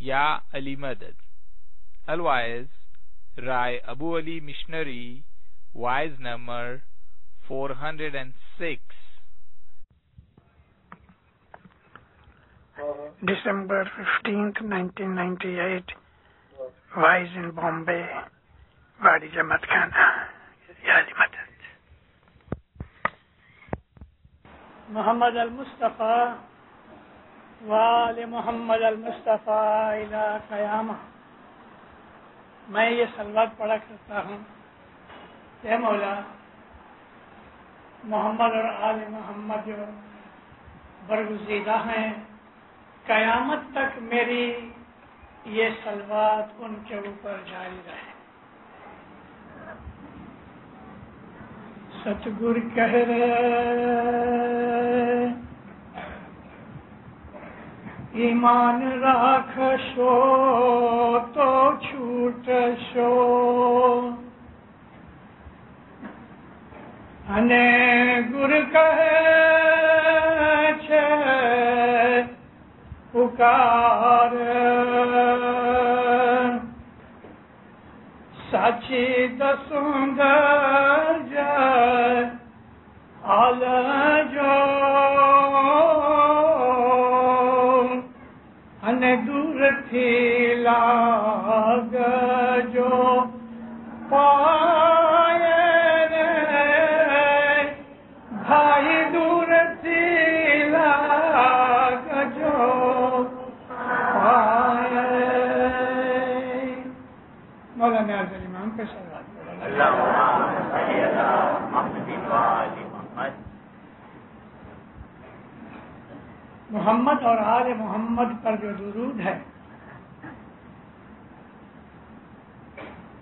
یا علی مدد. Otherwise, Rai Abu Ali Missionary, wise number 406. December 15th, 1998, wise in Bombay, Wadi Jamaat Khana, Ya Ali Madad. محمد المصطفیٰ وآل محمد المصطفیٰ الی قیامہ. میں یہ صلوات پڑھا کرتا ہوں، اے مولا محمد اور آل محمد جو برگزیدہ ہیں، قیامت تک میری یہ صلوات ان کے اوپر جاری رہے. ستگر کہہ رہے ایمان راکھ شو تو چھوٹ شو، انے گر کہے چھے پکار، سچی دسوں جائے آل جو ان دور تھی لاگ جو پائے رے بھائی، دور تھی لاگ جو پائے. مولانا افضل امام کے صلوات پڑھو. محمد اور آل محمد پر جو درود ہے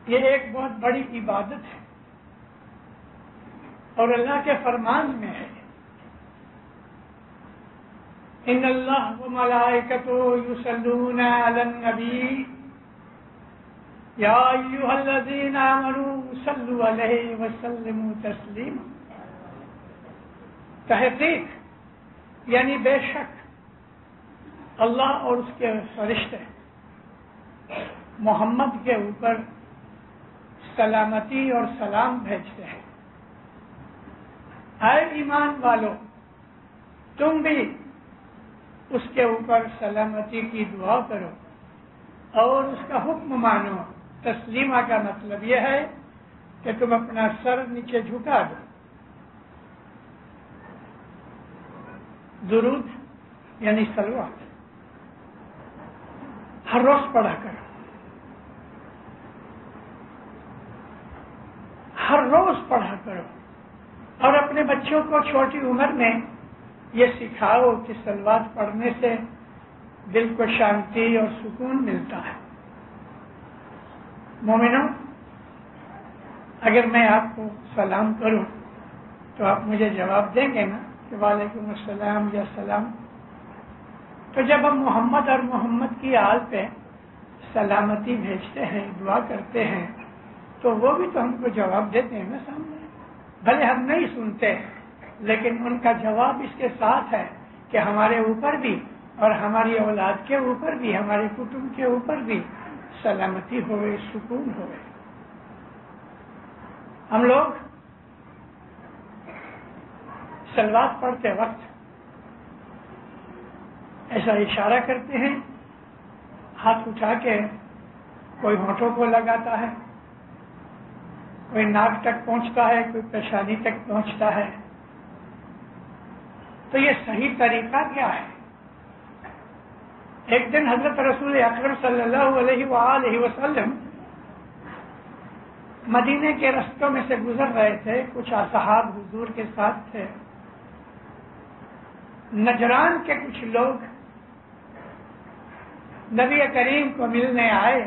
یہ ایک بہت بڑی عبادت ہے اور اللہ کے فرمان میں ہے، ان اللہ وملائکتہ یصلون علی النبی یا ایھا الذین آمنوا صلوا علیہ وسلموا تسلیما. تحقیق یعنی بے شک اللہ اور اس کے فرشتے محمد کے اوپر سلامتی اور سلام بھیجتے ہیں. اے ایمان والو، تم بھی اس کے اوپر سلامتی کی دعا کرو اور اس کا حکم مانو. تسلیمہ کا مطلب یہ ہے کہ تم اپنا سر نیچے جھکا دو. درود یعنی صلوات ہر روز پڑھا کرو، ہر روز پڑھا کرو، اور اپنے بچوں کو چھوٹی عمر میں یہ سکھاؤ کہ صلوات پڑھنے سے دل کو شانتی اور سکون ملتا ہے. مومنوں، اگر میں آپ کو سلام کروں تو آپ مجھے جواب دیں گے نا کہ وعلیکم السلام یا سلام. تو جب ہم محمد اور محمد کی آل پہ سلامتی بھیجتے ہیں، دعا کرتے ہیں، تو وہ بھی تو ہم کو جواب دیتے ہیں نا سامنے. بھلے ہم نہیں سنتے لیکن ان کا جواب اس کے ساتھ ہے کہ ہمارے اوپر بھی اور ہماری اولاد کے اوپر بھی، ہمارے کٹمب کے اوپر بھی سلامتی ہوئے، سکون ہوئے. ہم لوگ صلوات پڑھتے وقت ایسا اشارہ کرتے ہیں، ہاتھ اٹھا کے کوئی ہونٹوں کو لگاتا ہے، کوئی ناک تک پہنچتا ہے، کوئی پیشانی تک پہنچتا ہے. تو یہ صحیح طریقہ کیا ہے؟ ایک دن حضرت رسول اکرم صلی اللہ علیہ وآلہ وسلم مدینے کے رستوں میں سے گزر رہے تھے. کچھ اصحاب حضور کے ساتھ تھے. نجران کے کچھ لوگ نبی کریم کو ملنے آئے.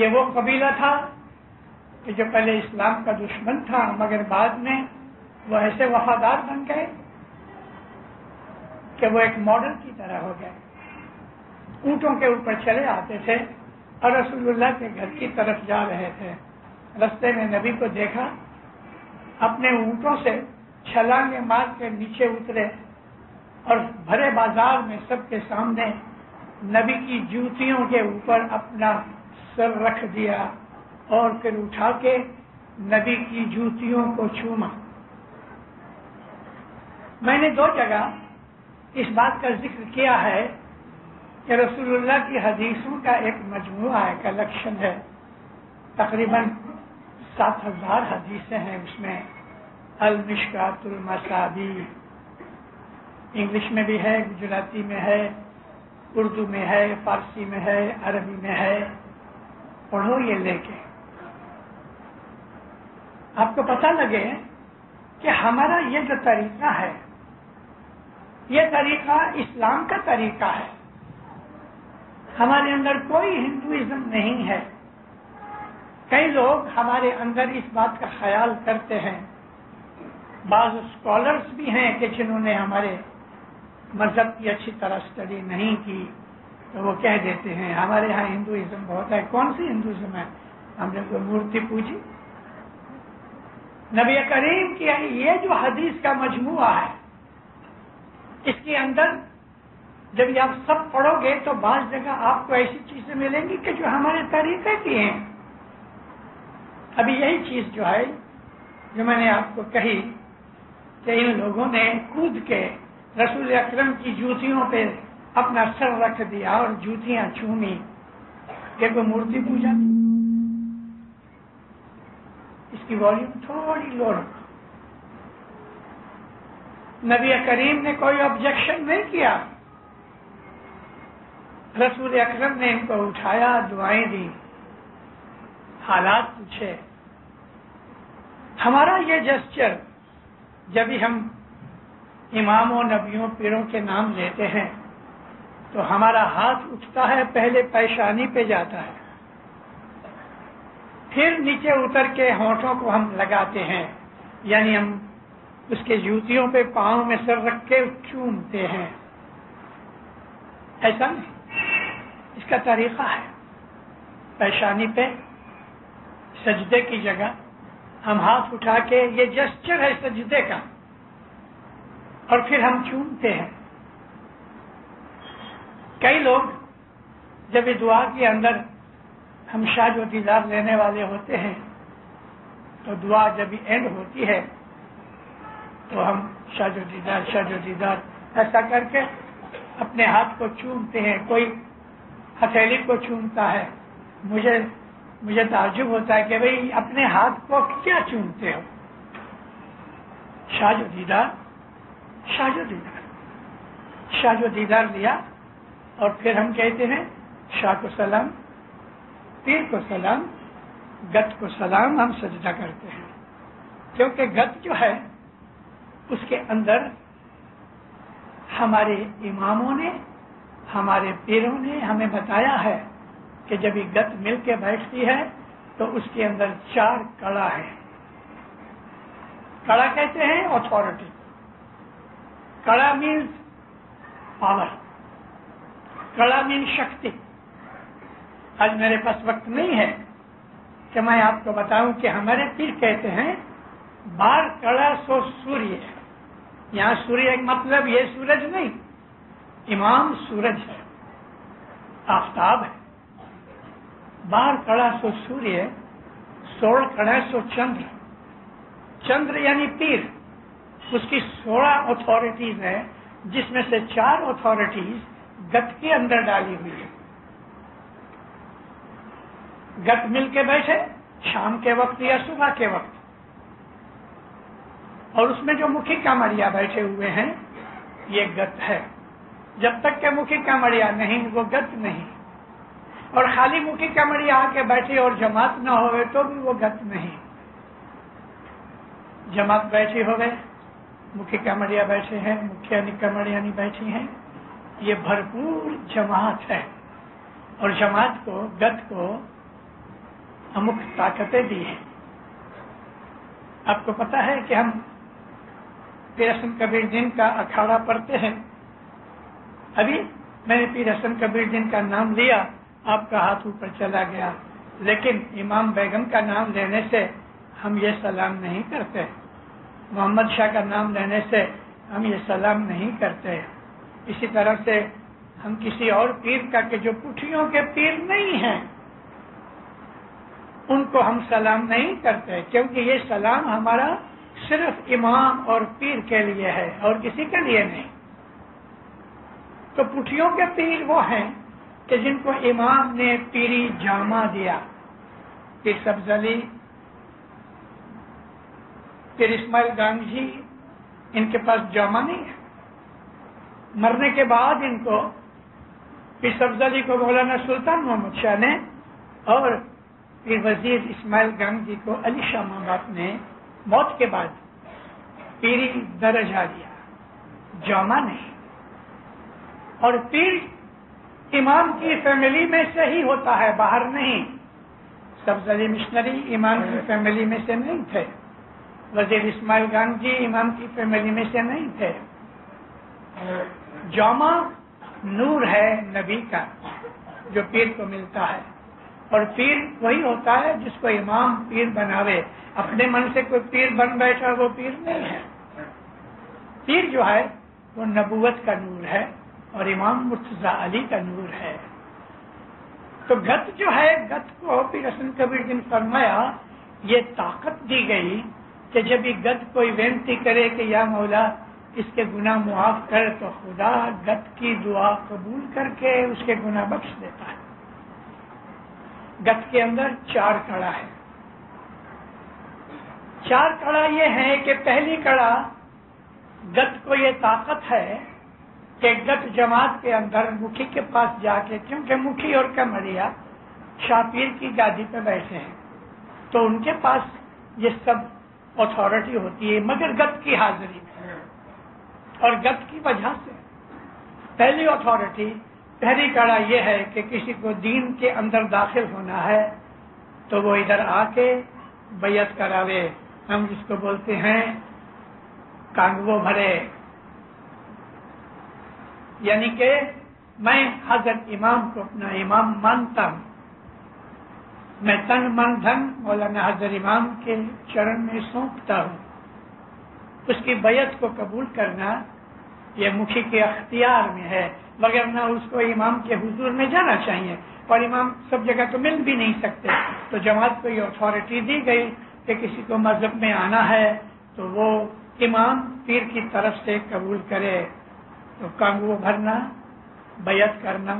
یہ وہ قبیلہ تھا کہ جو پہلے اسلام کا دشمن تھا مگر بعد میں وہ ایسے وفادار بن گئے کہ وہ ایک ماڈل کی طرح ہو گئے. اونٹوں کے اوپر چلے آتے تھے اور رسول اللہ کے گھر کی طرف جا رہے تھے. رستے میں نبی کو دیکھا، اپنے اونٹوں سے چھلانگیں مار کے نیچے اترے اور بھرے بازار میں سب کے سامنے نبی کی جوتیوں کے اوپر اپنا سر رکھ دیا اور پھر اٹھا کے نبی کی جوتیوں کو چوما۔ میں نے 2 جگہ اس بات کا ذکر کیا ہے کہ رسول اللہ کی حدیثوں کا ایک مجموعہ ہے، کلیکشن ہے، تقریباً 7000 حدیثیں ہیں اس میں۔ المشکات المصابیح انگلش میں بھی ہے، گجراتی میں ہے، اردو میں ہے، فارسی میں ہے، عربی میں ہے، پڑھو یہ لے کے، آپ کو پتہ لگے کہ ہمارا یہ جو طریقہ ہے یہ طریقہ اسلام کا طریقہ ہے، ہمارے اندر کوئی ہندوازم نہیں ہے۔ کئی لوگ ہمارے اندر اس بات کا خیال کرتے ہیں، بعض اسکالرس بھی ہیں کہ جنہوں نے ہمارے مذہب کی اچھی طرح اسٹڈی نہیں کی تو وہ کہہ دیتے ہیں ہمارے ہاں ہندوازم بہت ہے۔ کون سی ہندوازم ہے؟ ہم نے کوئی مورتی پوجی؟ نبی کریم کی یہ جو حدیث کا مجموعہ ہے اس کے اندر جب یہ آپ سب پڑھو گے تو بعض جگہ آپ کو ایسی چیزیں ملیں گی کہ جو ہمارے طریقے کی ہیں۔ ابھی یہی چیز جو ہے جو میں نے آپ کو کہی کہ ان لوگوں نے کود کے رسول اکرم کی جوتیوں پہ اپنا سر رکھ دیا اور جوتیاں چومی، کہ کوئی مورتی پوجا۔ اس کی والیوم تھوڑی لو رکھو۔ نبی کریم نے کوئی آبجیکشن نہیں کیا، رسول اکرم نے ان کو اٹھایا، دعائیں دی، حالات پوچھے۔ ہمارا یہ جسچر جب بھی ہم اماموں، نبیوں، پیروں کے نام لیتے ہیں تو ہمارا ہاتھ اٹھتا ہے، پہلے پیشانی پہ جاتا ہے، پھر نیچے اتر کے ہونٹوں کو ہم لگاتے ہیں، یعنی ہم اس کے جوتیوں پہ پاؤں میں سر رکھ کے چومتے ہیں۔ ایسا نہیں، اس کا طریقہ ہے۔ پیشانی پہ سجدے کی جگہ ہم ہاتھ اٹھا کے، یہ جسچر ہے سجدے کا، اور پھر ہم چومتے ہیں۔ کئی لوگ جب یہ دعا کے اندر ہم شاج و دیدار لینے والے ہوتے ہیں تو دعا جب اینڈ ہوتی ہے تو ہم شاج و دیدار ایسا کر کے اپنے ہاتھ کو چومتے ہیں۔ کوئی ہتھیلی کو چومتا ہے۔ مجھے تعجب ہوتا ہے کہ بھئی اپنے ہاتھ کو کیا چومتے ہو؟ شاج و دیدار لیا، اور پھر ہم کہتے ہیں شاہ کو سلام، پیر کو سلام، گت کو سلام، ہم سجدہ کرتے ہیں۔ کیونکہ گت جو ہے اس کے اندر ہمارے اماموں نے، ہمارے پیروں نے ہمیں بتایا ہے کہ جب یہ گت مل کے بیٹھتی ہے تو اس کے اندر 4 کڑا ہے۔ کڑا کہتے ہیں اتھارٹی، کڑا مینز پاور، کڑا مینز شکتی۔ آج میرے پاس وقت نہیں ہے کہ میں آپ کو بتاؤں کہ ہمارے پیر کہتے ہیں 12 کڑا سو سوریہ ہے۔ یہاں سوریہ ایک مطلب یہ سورج نہیں، امام سورج ہے، آفتاب ہے۔ 12 کڑا سو سوریہ، 16 کڑا سو چندر۔ چندر یعنی پیر، اس کی 16 اتھارٹیز ہیں، جس میں سے 4 اتھارٹیز گت کے اندر ڈالی ہوئی ہے۔ گت مل کے بیٹھے شام کے وقت یا صبح کے وقت، اور اس میں جو مکھی کامڑیا بیٹھے ہوئے ہیں یہ گت ہے۔ جب تک کہ مکھی کامڑیا نہیں وہ گت نہیں، اور خالی مکھی کامڑیا آ کے بیٹھے اور جماعت نہ ہوئے تو بھی وہ گت نہیں۔ جماعت بیٹھی ہوئے، مکھی کامڑیا بیٹھے ہیں، مکھیا کامڑیانی بیٹھی ہیں، یہ بھرپور جماعت ہے، اور جماعت کو، گت کو امک طاقتیں دی ہیں۔ آپ کو پتا ہے کہ ہم پیر حسن کبیر دین کا اکھاڑا پڑھتے ہیں۔ ابھی میں نے پیر حسن کبیر دین کا نام لیا، آپ کا ہاتھ اوپر چلا گیا، لیکن امام بیگم کا نام لینے سے ہم یہ سلام نہیں کرتے، محمد شاہ کا نام لینے سے ہم یہ سلام نہیں کرتے. اسی طرح سے ہم کسی اور پیر کا کہ جو پٹھیوں کے پیر نہیں ہیں ان کو ہم سلام نہیں کرتے، کیونکہ یہ سلام ہمارا صرف امام اور پیر کے لیے ہے اور کسی کے لیے نہیں. تو پٹھیوں کے پیر وہ ہیں کہ جن کو امام نے پیری جامہ دیا. پیر سبز علی، پیر اسماعیل گانگھی، ان کے پاس جامہ نہیں ہے. مرنے کے بعد ان کو پیر سبز علی کو مولانا سلطان محمد شاہ نے اور پیر وزیر اسماعیل گانگھی کو علی شاہ محمد نے موت کے بعد پیری درجہ دیا، جامہ نہیں. اور پیر امام کی فیملی میں سے ہی ہوتا ہے، باہر نہیں. سبز علی مشنری امام کی فیملی میں سے نہیں تھے، وزیر اسماعیل گانگھی امام کی فیملی میں سے نہیں تھے. جامہ نور ہے نبی کا جو پیر کو ملتا ہے، اور پیر وہی ہوتا ہے جس کو امام پیر بناوے. اپنے من سے کوئی پیر بن بیٹھا وہ پیر نہیں ہے. پیر جو ہے وہ نبوت کا نور ہے اور امام مرتضی علی کا نور ہے. تو گت جو ہے، گت کو پیر حسن کبیر نے فرمایا یہ طاقت دی گئی کہ جب یہ گت کوئی وینتی کرے کہ یا مولا اس کے گناہ معاف کر، تو خدا گت کی دعا قبول کر کے اس کے گناہ بخش دیتا ہے. گت کے اندر 4 کڑا ہے. 4 کڑا یہ ہے کہ پہلی کڑا گت کو یہ طاقت ہے کہ گت جماعت کے اندر مکھی کے پاس جا کے، کیونکہ مکھی اور کمریا شاہ پیر کی گادی پہ بیٹھے ہیں تو ان کے پاس یہ سب اتھارٹی ہوتی ہے، مگر گت کی حاضری میں. اور گت کی وجہ سے پہلی اتھارٹی، پہلی کڑا یہ ہے کہ کسی کو دین کے اندر داخل ہونا ہے تو وہ ادھر آ کے بیعت کراوے. ہم جس کو بولتے ہیں کانگو بھرے، یعنی کہ میں حضرت امام کو اپنا امام مانتا ہوں، میں تن من دھن مولانا حضرت امام کے چرن میں سونپتا ہوں. اس کی بیعت کو قبول کرنا یہ مکھی کے اختیار میں ہے، مگر نہ اس کو امام کے حضور میں جانا چاہیے، اور امام سب جگہ تو مل بھی نہیں سکتے. تو جماعت کو یہ اتھارٹی دی گئی کہ کسی کو مذہب میں آنا ہے تو وہ امام پیر کی طرف سے قبول کرے. تو کانگو بھرنا، بیعت کرنا،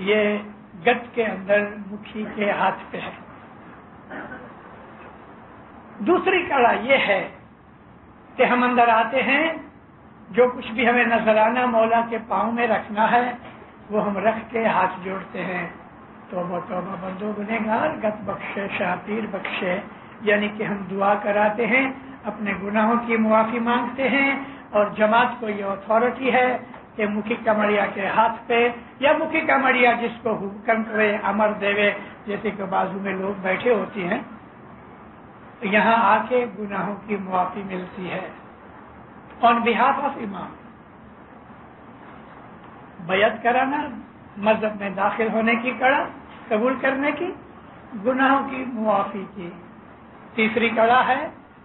یہ گت کے اندر مکھی کے ہاتھ پہ ہے. دوسری کڑا یہ ہے کہ ہم اندر آتے ہیں، جو کچھ بھی ہمیں نذرانہ مولا کے پاؤں میں رکھنا ہے وہ ہم رکھ کے ہاتھ جوڑتے ہیں. توبہ توبہ بندو گنہگار گت بخشے شاہ پیر بخشے، یعنی کہ ہم دعا کراتے ہیں، اپنے گناہوں کی معافی مانگتے ہیں. اور جماعت کو یہ اتھارٹی ہے کہ مکھی کمڑیا کے ہاتھ پہ، یا مکھی کمڑیا جس کو حکم کرے امر دیوے، جیسے کہ بازو میں لوگ بیٹھے ہوتے ہیں، یہاں آ کے گناہوں کی معافی ملتی ہے. آن بہاف آف امام بیعت کرانا، مذہب میں داخل ہونے کی کڑا، قبول کرنے کی، گناہوں کی معافی کی. تیسری کڑا ہے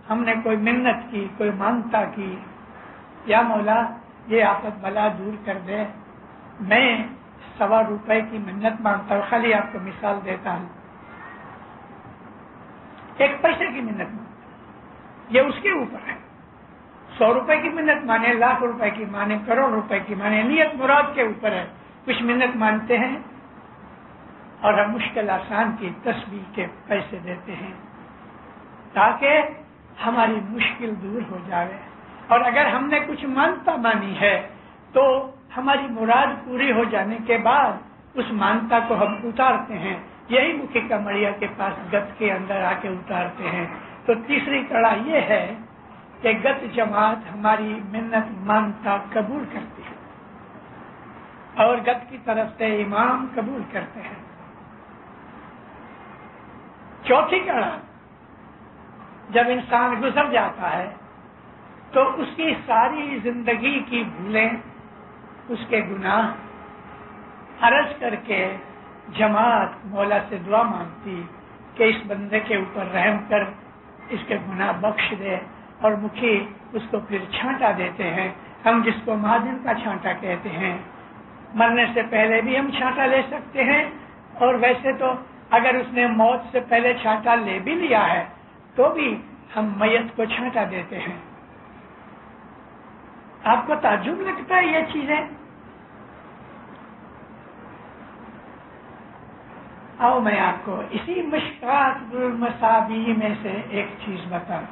ہم نے کوئی منت کی، کوئی مانگتا کی، یا مولا یہ آفت بلا دور کر دے. میں 1.25 روپے کی منت مانگتا ہوں، خالی آپ کو مثال دیتا ہوں. 1 پیسے کی منت مانگتا، یہ اس کے اوپر ہے. 100 روپے کی منت مانے، 1,00,000 روپے کی مانے، کروڑ روپے کی مانے، نیت مراد کے اوپر ہے. کچھ منت مانتے ہیں اور ہم مشکل آسان کی تسبیح کے پیسے دیتے ہیں تاکہ ہماری مشکل دور ہو جائے. اور اگر ہم نے کچھ مانتا مانی ہے تو ہماری مراد پوری ہو جانے کے بعد اس مانتا کو ہم اتارتے ہیں. یہی مکھی کمڑیا کے پاس گت کے اندر آ کے اتارتے ہیں. تو تیسری کڑا یہ ہے کہ گت جماعت ہماری منت مانتا قبول کرتی ہے اور گت کی طرف سے امام قبول کرتے ہیں. چوتھی کڑا، جب انسان گزر جاتا ہے تو اس کی ساری زندگی کی بھولیں، اس کے گناہ عرض کر کے جماعت مولا سے دعا مانگتی کہ اس بندے کے اوپر رحم کر، اس کے گناہ بخش دے. اور مکھی اس کو پھر چھانٹا دیتے ہیں ہم جس کو مہاجن کا چھانٹا کہتے ہیں، مرنے سے پہلے بھی ہم چھانٹا لے سکتے ہیں، اور ویسے تو اگر اس نے موت سے پہلے چھانٹا لے بھی لیا ہے تو بھی ہم میت کو چھانٹا دیتے ہیں۔ آپ کو تعجب لگتا ہے یہ چیزیں؟ آؤ میں آپ کو اسی مشکات المصابیح میں سے ایک چیز بتاؤں۔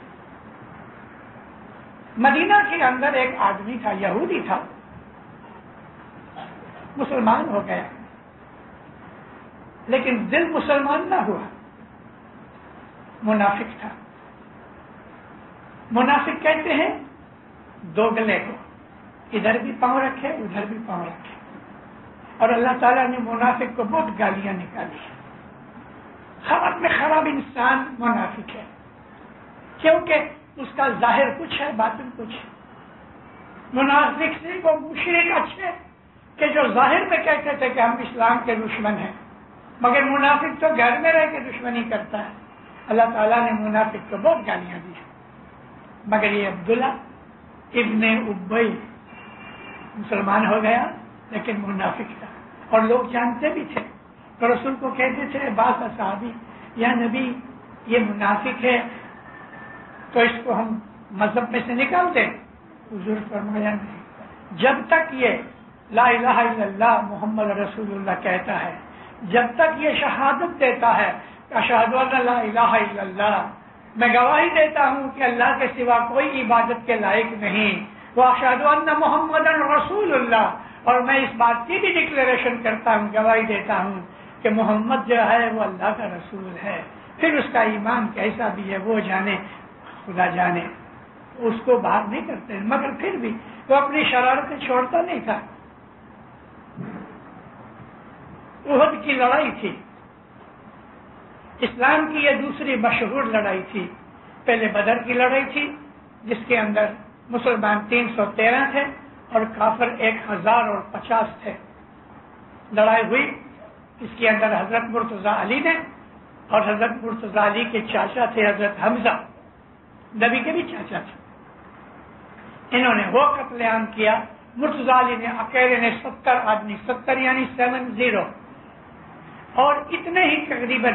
مدینہ کے اندر ایک آدمی تھا، یہودی تھا، مسلمان ہو گیا، لیکن دل مسلمان نہ ہوا، منافق تھا۔ منافق کہتے ہیں دو گلے کو، ادھر بھی پاؤں رکھے ادھر بھی پاؤں رکھے، اور اللہ تعالیٰ نے منافق کو بہت گالیاں نکالی ہیں۔ خراب میں خراب انسان منافق ہے، کیونکہ اس کا ظاہر کچھ ہے باطن کچھ ہے۔ منافق سے وہ مشرک اچھے کہ جو ظاہر میں کہتے تھے کہ ہم اسلام کے دشمن ہیں، مگر منافق تو گھر میں رہ کے دشمنی کرتا ہے۔ اللہ تعالیٰ نے منافق کو بہت گالیاں دی ہیں، مگر یہ عبداللہ ابن ابی مسلمان ہو گیا لیکن منافق تھا، اور لوگ جانتے بھی تھے، تو رسول کو کہتے تھے بعض صحابی، یا نبی یہ منافق ہے تو اس کو ہم مذہب میں سے نکال دیں؟ حضور فرمایا نہیں، جب تک یہ لا الہ الا اللہ محمد رسول اللہ کہتا ہے، جب تک یہ شہادت دیتا ہے اشہد ان لا الہ الا اللہ، میں گواہی دیتا ہوں کہ اللہ کے سوا کوئی عبادت کے لائق نہیں، واشہد ان محمد رسول اللہ، اور میں اس بات کی بھی ڈکلیریشن کرتا ہوں، گواہی دیتا ہوں کہ محمد جو ہے وہ اللہ کا رسول ہے، پھر اس کا ایمان کیسا بھی ہے وہ جانے، خدا جانے، اس کو باہر نہیں کرتے، مگر پھر بھی وہ اپنی شرارتیں چھوڑتا نہیں تھا۔ احد کی لڑائی تھی، اسلام کی یہ دوسری مشہور لڑائی تھی۔ پہلے بدر کی لڑائی تھی جس کے اندر مسلمان 313 تھے اور کافر 1050 تھے۔ لڑائی ہوئی، اس کے اندر حضرت مرتضیٰ علی نے، اور حضرت مرتضیٰ علی کے چاچا تھے حضرت حمزہ، نبی کے بھی چاچا تھے، انہوں نے وہ قتل عام کیا۔ مرتضیٰ علی نے اکیلے نے 70 آدمی، 70 یعنی 70، اور اتنے ہی تقریباً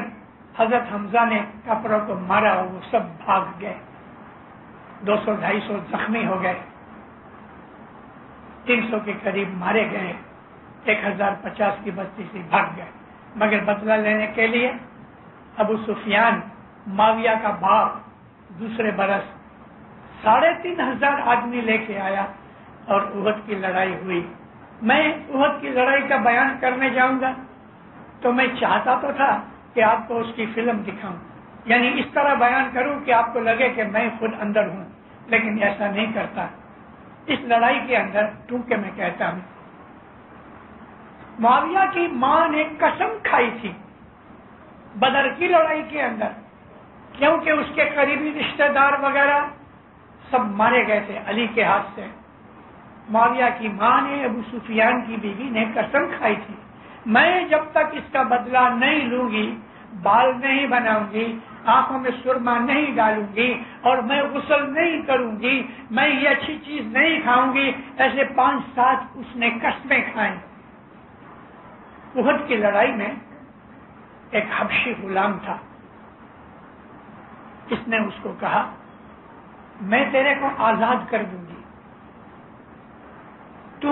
حضرت حمزہ نے کافروں کو مارا اور وہ سب بھاگ گئے، 200-250 زخمی ہو گئے، 300 کے قریب مارے گئے، 1050 کی بستی سے بھاگ گئے۔ مگر بدلہ لینے کے لیے ابو سفیان معاویہ کا باپ دوسرے برس 3500 آدمی لے کے آیا اور احد کی لڑائی ہوئی۔ میں احد کی لڑائی کا بیان کرنے جاؤں گا تو میں چاہتا تو تھا کہ آپ کو اس کی فلم دکھاؤں، یعنی اس طرح بیان کروں کہ آپ کو لگے کہ میں خود اندر ہوں، لیکن ایسا نہیں کرتا۔ اس لڑائی کے اندر ٹونکے میں کہتا ہوں، معاویہ کی ماں نے قسم کھائی تھی بدر کی لڑائی کے اندر، کیونکہ اس کے قریبی رشتہ دار وغیرہ سب مارے گئے تھے علی کے ہاتھ سے۔ معاویہ کی ماں نے، ابو سفیان کی بیوی نے قسم کھائی تھی، میں جب تک اس کا بدلہ نہیں لوں گی، بال نہیں بناؤں گی، آنکھوں میں سرما نہیں ڈالوں گی، اور میں غسل نہیں کروں گی، میں یہ اچھی چیز نہیں کھاؤں گی۔ ایسے 5-7 اس نے قسمیں کھائیں۔ احد کی لڑائی میں ایک حبشی غلام تھا، اس نے اس کو کہا میں تیرے کو آزاد کر دوں گی، تو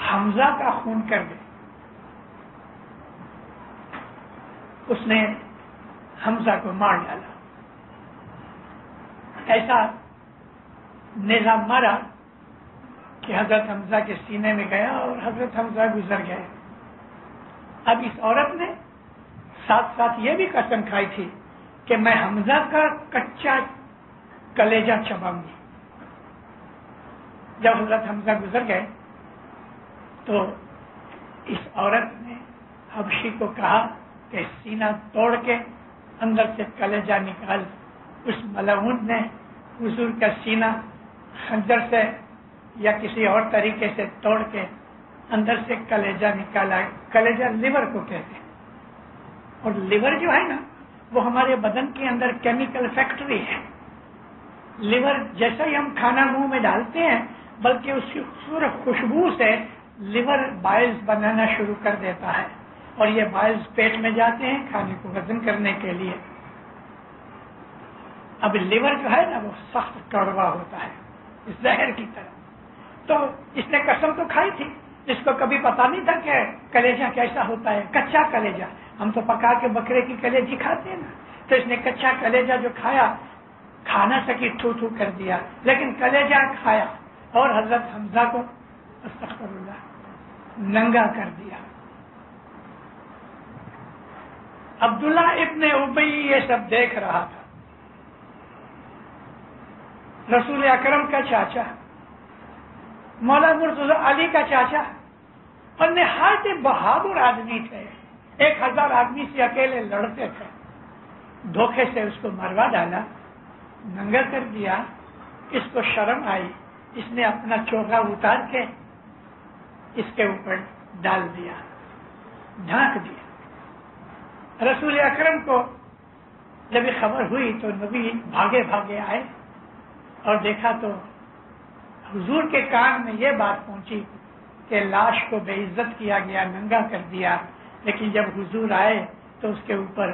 حمزہ کا خون کر دے۔ اس نے حمزہ کو مار ڈالا، ایسا نظام مارا کہ حضرت حمزہ کے سینے میں گیا اور حضرت حمزہ گزر گئے۔ اب اس عورت نے ساتھ ساتھ یہ بھی قسم کھائی تھی کہ میں حمزہ کا کچا کلیجہ چباؤں گی۔ جب حضرت حمزہ گزر گئے تو اس عورت نے حبشی کو کہا کہ سینہ توڑ کے اندر سے کلیجہ نکال۔ اس ملعون نے حضور کا سینہ خنجر سے یا کسی اور طریقے سے توڑ کے اندر سے کلیجہ نکالا۔ کلیجہ لیور کو کہتے ہیں، اور لیور جو ہے نا وہ ہمارے بدن کے اندر کیمیکل فیکٹری ہے۔ لیور جیسا ہی ہم کھانا منہ میں ڈالتے ہیں بلکہ اس کی خوبصورت خوشبو سے لیور بائلز بنانا شروع کر دیتا ہے، اور یہ بائلز پیٹ میں جاتے ہیں کھانے کو ہضم کرنے کے لیے۔ اب لیور جو ہے نا وہ سخت کڑوا ہوتا ہے اس زہر کی طرح۔ تو اس نے قسم تو کھائی تھی، اس کو کبھی پتا نہیں تھا کہ کلیجہ کیسا ہوتا ہے، کچا کلیجہ۔ ہم تو پکا کے بکرے کی کلیجی کھاتے ہیں نا، تو اس نے کچا کلیجہ جو کھایا، کھانا سکی تھو تھو کر دیا، لیکن کلیجہ کھایا اور حضرت حمزہ کو استغفر اللہ ننگا کر دیا۔ عبداللہ ابن ابی یہ سب دیکھ رہا تھا، رسول اکرم کا چاچا، مولا مرتضی علی کا چاچا، اور نہایت بہادر آدمی تھے، 1000 آدمی سے اکیلے لڑتے تھے، دھوکے سے اس کو مروا ڈالا، ننگا کر دیا۔ اس کو شرم آئی، اس نے اپنا چوغا اتار کے اس کے اوپر ڈال دیا، ڈھانک دیا۔ رسول اکرم کو جب یہ خبر ہوئی تو نبی بھاگے بھاگے آئے اور دیکھا تو حضور کے کان میں یہ بات پہنچی کہ لاش کو بے عزت کیا گیا، ننگا کر دیا۔ لیکن جب حضور آئے تو اس کے اوپر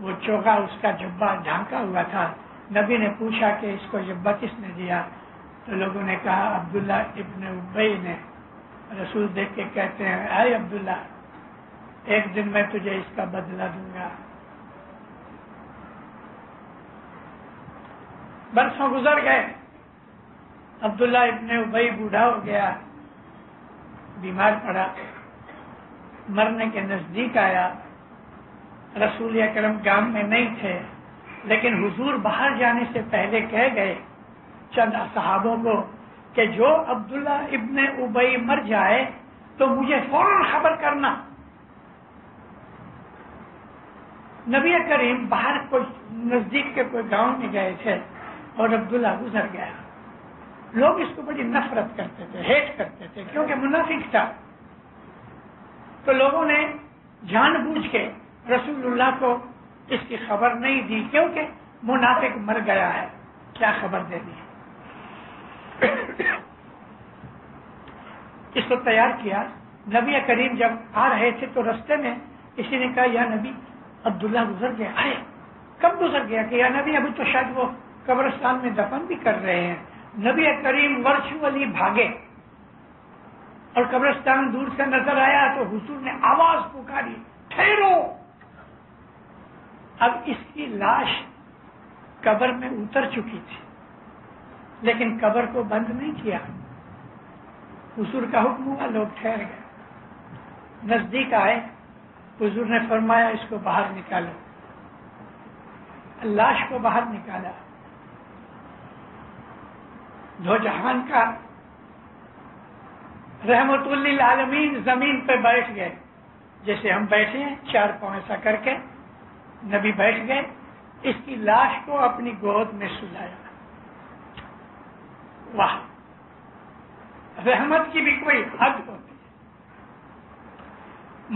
وہ چوغا، اس کا جبہ ڈھانکا ہوا تھا۔ نبی نے پوچھا کہ اس کو جبہ کس نے دیا؟ تو لوگوں نے کہا عبداللہ ابن ابی نے۔ رسول دیکھ کے کہتے ہیں اے عبداللہ، ایک دن میں تجھے اس کا بدلہ دوں گا۔ برسوں گزر گئے، عبداللہ ابن ابی بوڑھا ہو گیا، بیمار پڑا، مرنے کے نزدیک آیا۔ رسول اکرم گام میں نہیں تھے، لیکن حضور باہر جانے سے پہلے کہہ گئے چند صحابوں کو کہ جو عبداللہ ابن ابی مر جائے تو مجھے فوراً خبر کرنا۔ نبی کریم باہر کوئی نزدیک کے کوئی گاؤں میں گئے تھے اور عبداللہ گزر گیا۔ لوگ اس کو بڑی نفرت کرتے تھے، ہیٹ کرتے تھے، کیونکہ منافق تھا۔ تو لوگوں نے جان بوجھ کے رسول اللہ کو اس کی خبر نہیں دی، کیونکہ منافق مر گیا ہے، کیا خبر دے دی۔ اس کو تیار کیا۔ نبی کریم جب آ رہے تھے تو رستے میں کسی نے کہا یا نبی عبداللہ گزر گیا۔ ارے کب گزر گیا؟ کہ یا نبی ابھی تو شاید وہ قبرستان میں دفن بھی کر رہے ہیں۔ نبی کریم ورچولی بھاگے اور قبرستان دور سے نظر آیا تو حضور نے آواز پکاری، ٹھہرو۔ اب اس کی لاش قبر میں اتر چکی تھی، لیکن قبر کو بند نہیں کیا۔ حضور کا حکم ہوا، لوگ ٹھہر گئے، نزدیک آئے۔ حضور نے فرمایا اس کو باہر نکالو۔ لاش کو باہر نکالا۔ دو جہان کا رحمت للعالمین زمین پہ بیٹھ گئے، جیسے ہم بیٹھے ہیں، 4 پاؤں ایسا کر کے نبی بیٹھ گئے، اس کی لاش کو اپنی گود میں سلایا۔ واہ، رحمت کی بھی کوئی حد ہوتی ہے۔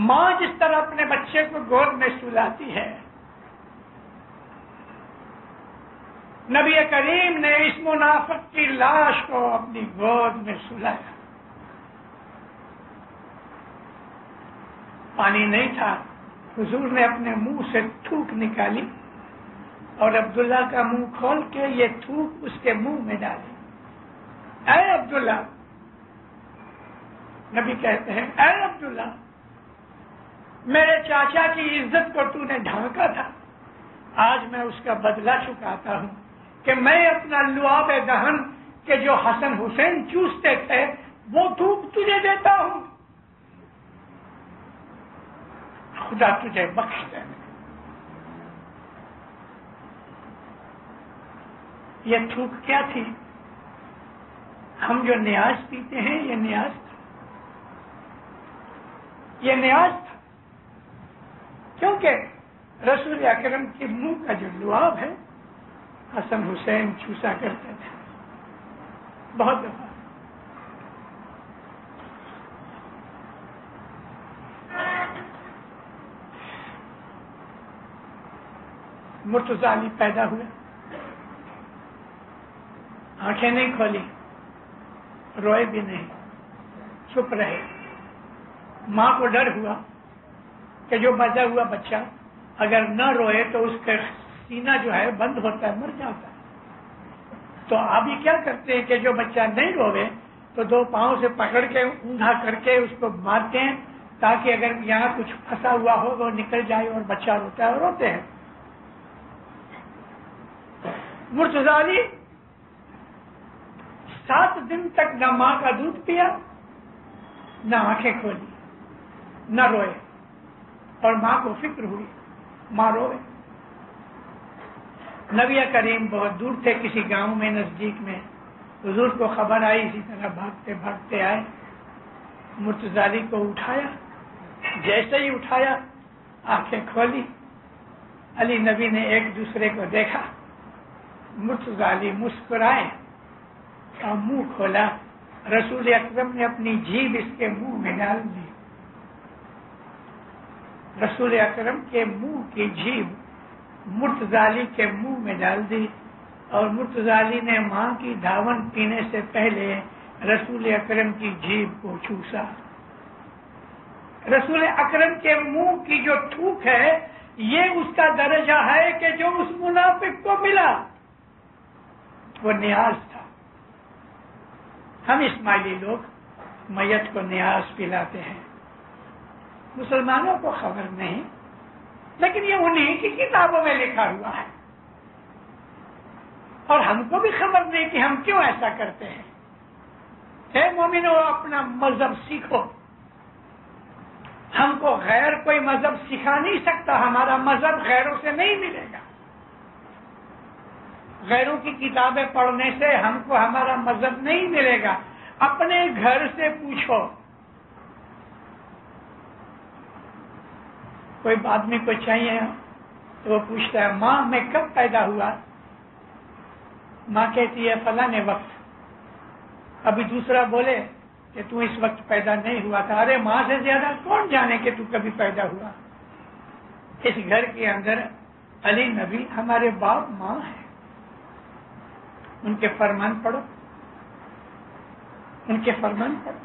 ماں جس طرح اپنے بچے کو گود میں سلاتی ہے، نبی کریم نے اس منافق کی لاش کو اپنی گود میں سلایا۔ پانی نہیں تھا، حضور نے اپنے منہ سے تھوک نکالی اور عبداللہ کا منہ کھول کے یہ تھوک اس کے منہ میں ڈالی۔ اے عبداللہ، نبی کہتے ہیں اے عبداللہ، میرے چاچا کی عزت کو تو نے ڈھانکا تھا، آج میں اس کا بدلہ چکاتا ہوں کہ میں اپنا لعاب دہن کے جو حسن حسین چوستے تھے وہ تھوک تجھے دیتا ہوں، خدا تجھے بخش دے۔ یہ تھوک کیا تھی؟ ہم جو نیاز پیتے ہیں یہ نیاز تھا، یہ نیاز تھا، کیونکہ رسول اکرم کے منہ کا جو لعاب ہے حسن حسین چوسا کرتے تھے بہت دفعہ۔ مرتضی علی پیدا ہوئے، آنکھیں نہیں کھولی، روئے بھی نہیں، چپ رہے۔ ماں کو ڈر ہوا کہ جو بچا ہوا بچہ اگر نہ روئے تو اس کا سینہ جو ہے بند ہوتا ہے، مر جاتا ہے۔ تو آپ یہ کیا کرتے ہیں کہ جو بچہ نہیں روے تو دو پاؤں سے پکڑ کے اونگھا کر کے اس کو مارتے ہیں تاکہ اگر یہاں کچھ پھنسا ہوا ہو وہ نکل جائے، اور بچہ روتا ہے اور روتے ہیں۔ مرتضیٰ علی 7 دن تک نہ ماں کا دودھ پیا، نہ آنکھیں کھولی، نہ روئے، اور ماں کو فکر ہوئی ماں روئے۔ نبی کریم بہت دور تھے، کسی گاؤں میں نزدیک میں، حضور کو خبر آئی، اسی طرح بھاگتے بھاگتے آئے، مرتضیٰ علی کو اٹھایا، جیسے ہی اٹھایا آنکھیں کھولی، علی نبی نے ایک دوسرے کو دیکھا، مرتضیٰ علی مسکرائے اور منہ کھولا، رسول اکرم نے اپنی جیب اس کے منہ میں ڈال دی۔ رسول اکرم کے منہ کی جیب مرتضیٰ علی کے منہ میں ڈال دی، اور مرتضیٰ علی نے ماں کی دھاون پینے سے پہلے رسول اکرم کی جیب کو چوسا۔ رسول اکرم کے منہ کی جو تھوک ہے یہ اس کا درجہ ہے کہ جو اس منافق کو ملا وہ نیاز تھا۔ ہم اسماعیلی لوگ میت کو نیاز پلاتے ہیں، مسلمانوں کو خبر نہیں، لیکن یہ انہیں کی کتابوں میں لکھا ہوا ہے، اور ہم کو بھی خبر نہیں کہ ہم کیوں ایسا کرتے ہیں۔ اے مومنو، اپنا مذہب سیکھو، ہم کو غیر کوئی مذہب سکھا نہیں سکتا، ہمارا مذہب غیروں سے نہیں ملے گا۔ غیروں کی کتابیں پڑھنے سے ہم کو ہمارا مذہب نہیں ملے گا، اپنے گھر سے پوچھو۔ کوئی آدمی کو چاہیے تو وہ پوچھتا ہے ماں میں کب پیدا ہوا؟ ماں کہتی ہے فلاں وقت۔ ابھی دوسرا بولے کہ تو اس وقت پیدا نہیں ہوا تھا۔ ارے ماں سے زیادہ کون جانے کہ تو کبھی پیدا ہوا؟ اس گھر کے اندر علی نبی ہمارے باپ ماں ہیں، ان کے فرمان پڑھو، ان کے فرمان پڑھو۔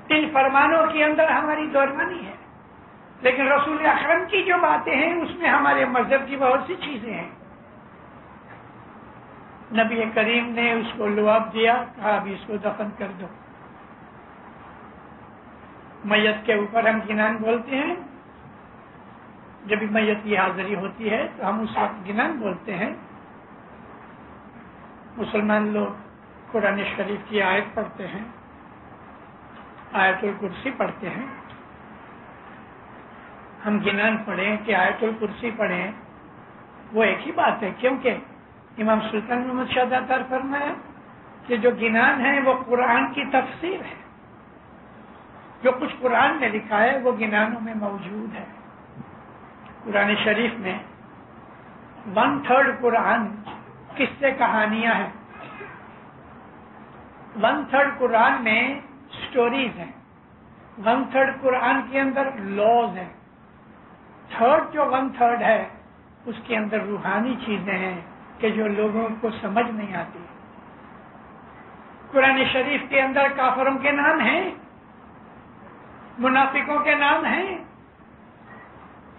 ان فرمانوں کے اندر ہماری دورانی ہے، لیکن رسول اکرم کی جو باتیں ہیں اس میں ہمارے مذہب کی بہت سی چیزیں ہیں۔ نبی کریم نے اس کو لعاب دیا، کہا ابھی اس کو دفن کر دو۔ میت کے اوپر ہم گنان بولتے ہیں، جب میت کی حاضری ہوتی ہے تو ہم اس وقت گنان بولتے ہیں۔ مسلمان لوگ قرآن شریف کی آیت پڑھتے ہیں، آیت الکرسی پڑھتے ہیں۔ ہم گنان پڑھیں کہ آیت الکرسی پڑھیں وہ ایک ہی بات ہے، کیونکہ امام سلطان محمد شاہ داتار فرمایا کہ جو گنان ہے وہ قرآن کی تفسیر ہے، جو کچھ قرآن میں لکھا ہے وہ گنانوں میں موجود ہے۔ قرآن شریف میں 1/3 قرآن قصے کہانیاں ہیں، 1/3 قرآن میں سٹوریز ہیں، 1/3 قرآن کے اندر لاز ہیں، 1/3 ہے اس کے اندر روحانی چیزیں ہیں کہ جو لوگوں کو سمجھ نہیں آتی۔ قرآن شریف کے اندر کافروں کے نام ہیں، منافقوں کے نام ہیں،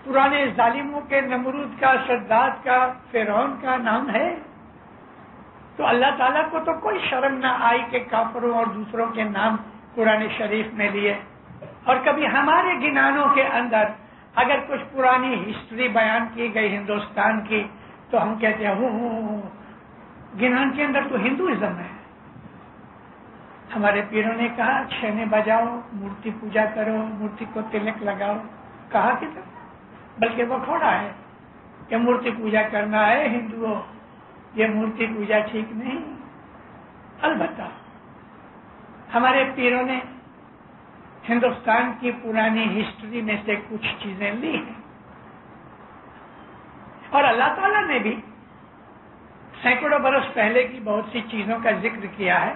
پرانے ظالموں کے نمرود کا، شداد کا، فرعون کا نام ہے۔ تو اللہ تعالیٰ کو تو کوئی شرم نہ آئی کہ کافروں اور دوسروں کے نام قرآن شریف میں لیے۔ اور کبھی ہمارے گنانوں کے اندر اگر کچھ پرانی ہسٹری بیان کی گئی ہندوستان کی تو ہم کہتے ہیں گنان کے اندر تو ہندوازم ہے۔ ہمارے پیروں نے کہا چھینے بجاؤ، مورتی پوجا کرو، مورتی کو تلک لگاؤ، کہا کہ بلکہ وہ کھوڑا ہے کہ مورتی پوجا کرنا ہے ہندوؤں، یہ مورتی پوجا ٹھیک نہیں۔ البتہ ہمارے پیروں نے ہندوستان کی پرانی ہسٹری میں سے کچھ چیزیں لی ہیں، اور اللہ تعالیٰ نے بھی سینکڑوں برس پہلے کی بہت سی چیزوں کا ذکر کیا ہے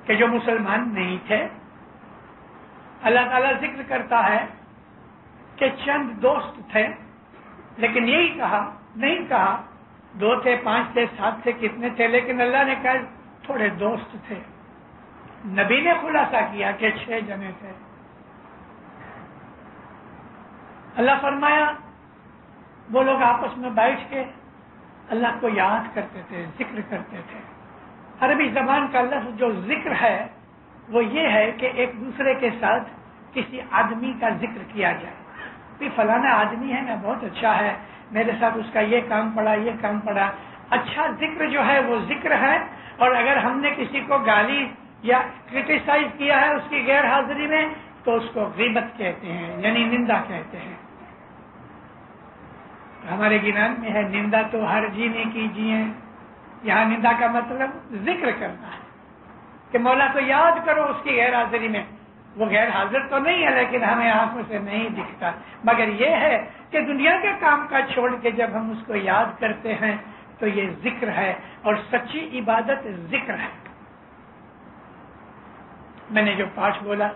کہ جو مسلمان نہیں تھے۔ اللہ تعالیٰ ذکر کرتا ہے کہ چند دوست تھے، لیکن یہی کہا نہیں کہا 2 تھے، 5 تھے، 7 تھے، کتنے تھے، لیکن اللہ نے کہا تھوڑے دوست تھے. نبی نے خلاصہ کیا کہ 6 جنے تھے. اللہ فرمایا وہ لوگ آپس میں بیٹھ کے اللہ کو یاد کرتے تھے, ذکر کرتے تھے. عربی زبان کا لفظ جو ذکر ہے وہ یہ ہے کہ ایک دوسرے کے ساتھ کسی آدمی کا ذکر کیا جائے. بھی فلانا آدمی ہے نا, بہت اچھا ہے, میرے ساتھ اس کا یہ کام پڑا, یہ کام پڑا. اچھا ذکر جو ہے وہ ذکر ہے. اور اگر ہم نے کسی کو گالی یا کرٹیسائز کیا ہے اس کی غیر حاضری میں تو اس کو غیبت کہتے ہیں, یعنی نندا کہتے ہیں. ہمارے گنان میں ہے نندا تو ہر جینے کیجیے. یہاں نندا کا مطلب ذکر کرنا ہے کہ مولا کو یاد کرو اس کی غیر حاضری میں. وہ غیر حاضر تو نہیں ہے لیکن ہمیں آنکھوں سے نہیں دکھتا, مگر یہ ہے کہ دنیا کے کام کا چھوڑ کے جب ہم اس کو یاد کرتے ہیں تو یہ ذکر ہے. اور سچی عبادت ذکر ہے. میں نے جو پاٹھ بولا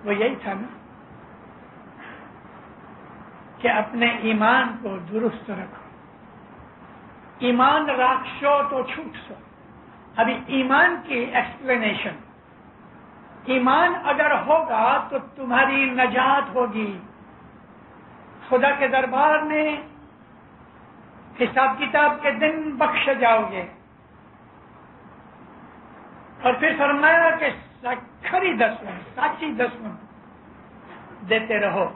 وہ یہی تھا نا کہ اپنے ایمان کو درست رکھو. ایمان راکشو تو چھوٹ سو. ابھی ایمان کی ایکسپلینیشن. ایمان اگر ہوگا تو تمہاری نجات ہوگی. خدا کے دربار میں حساب کتاب کے دن بخش جاؤ گے. اور پھر فرمایا کہ کھری دسویں, سچی دسویں دیتے رہو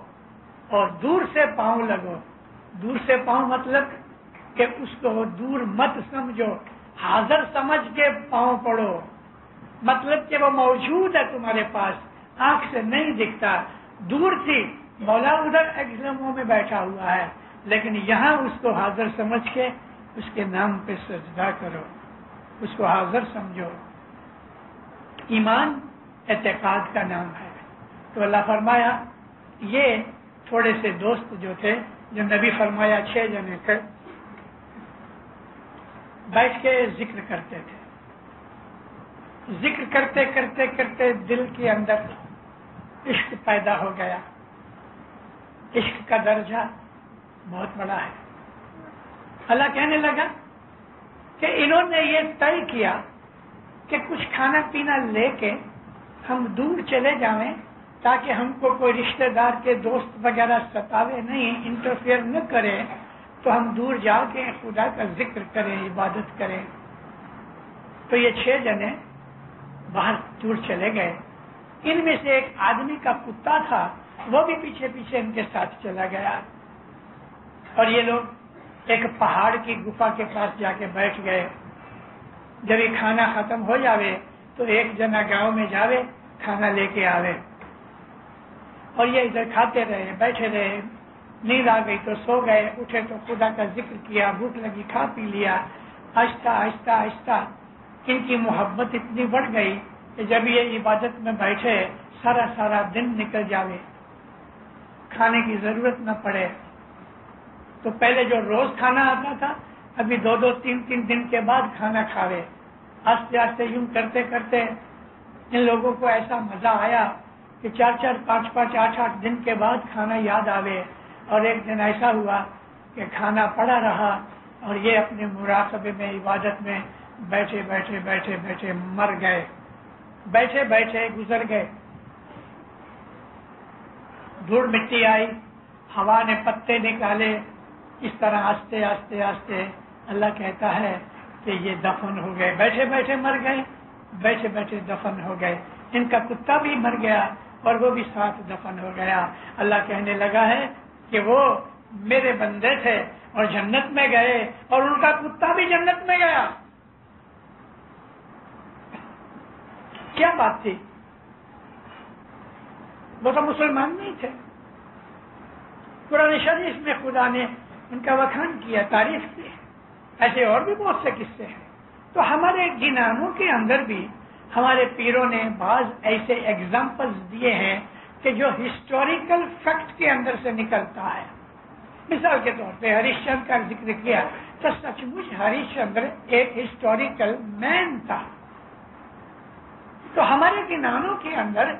اور دور سے پاؤں لگو. دور سے پاؤں مطلب کہ اس کو دور مت سمجھو, حاضر سمجھ کے پاؤں پڑو. مطلب کہ وہ موجود ہے تمہارے پاس, آنکھ سے نہیں دکھتا. دور تھی, مولا ادھر ایگزاموں میں بیٹھا ہوا ہے, لیکن یہاں اس کو حاضر سمجھ کے اس کے نام پہ سجدہ کرو, اس کو حاضر سمجھو. ایمان اعتقاد کا نام ہے. تو اللہ فرمایا یہ تھوڑے سے دوست جو تھے, جو نبی فرمایا 6 جنے تھے, بیٹھ کے ذکر کرتے تھے. ذکر کرتے کرتے کرتے دل کے اندر عشق پیدا ہو گیا. عشق کا درجہ بہت بڑا ہے. اللہ کہنے لگا کہ انہوں نے یہ طے کیا کہ کچھ کھانا پینا لے کے ہم دور چلے جائیں تاکہ ہم کو کوئی رشتہ دار کے دوست وغیرہ ستاوے نہیں, انٹرفیئر نہ کرے, تو ہم دور جا کے خدا کا ذکر کریں, عبادت کریں. تو یہ 6 جنے باہر دور چلے گئے. ان میں سے ایک آدمی کا کتا تھا, وہ بھی پیچھے پیچھے ان کے ساتھ چلا گیا. اور یہ لوگ ایک پہاڑ کی گفا کے پاس جا کے بیٹھ گئے. جب یہ کھانا ختم ہو جاوے تو ایک جنا گاؤں میں جاوے, کھانا لے کے آوے. اور یہ ادھر کھاتے رہے, بیٹھے رہے. نیند آ گئی تو سو گئے, اٹھے تو خدا کا ذکر کیا, بھوک لگی کھا پی لیا. آہستہ آہستہ آہستہ ان کی محبت اتنی بڑھ گئی کہ جب یہ عبادت میں بیٹھے سارا سارا دن نکل جاوے, کھانے کی ضرورت نہ پڑے. تو پہلے جو روز کھانا آتا تھا ابھی 2-2, 3-3 دن کے بعد کھانا کھاوے. آہستہ آہستہ یوں کرتے کرتے ان لوگوں کو ایسا مزہ آیا کہ 4-4, 5-5, 8-8 دن کے بعد کھانا یاد آوے. اور ایک دن ایسا ہوا کہ کھانا پڑا رہا اور یہ اپنے مراقبے میں, عبادت میں بیٹھے بیٹھے بیٹھے بیٹھے مر گئے. بیٹھے بیٹھے گزر گئے. دھوڑ مٹی آئی, ہوا نے پتے نکالے. اس طرح آستے آستے آستے اللہ کہتا ہے کہ یہ دفن ہو گئے. بیٹھے بیٹھے مر گئے, بیٹھے بیٹھے دفن ہو گئے. ان کا کتا بھی مر گیا اور وہ بھی ساتھ دفن ہو گیا. اللہ کہنے لگا ہے کہ وہ میرے بندے تھے اور جنت میں گئے اور ان کا کتا بھی جنت میں گیا. کیا بات تھی؟ وہ تو مسلمان نہیں تھے. قرآن شریف میں خدا نے ان کا وکھان کیا, تعریف کی. ایسے اور بھی بہت سے قصے ہیں. تو ہمارے گنانوں کے اندر بھی ہمارے پیروں نے بعض ایسے ایگزامپلز دیے ہیں کہ جو ہسٹوریکل فیکٹ کے اندر سے نکلتا ہے. مثال کے طور پہ ہریش چندر کا ذکر کیا تو سچ مچ ہریش چندر ایک ہسٹوریکل مین تھا. تو ہمارے گنانوں کے اندر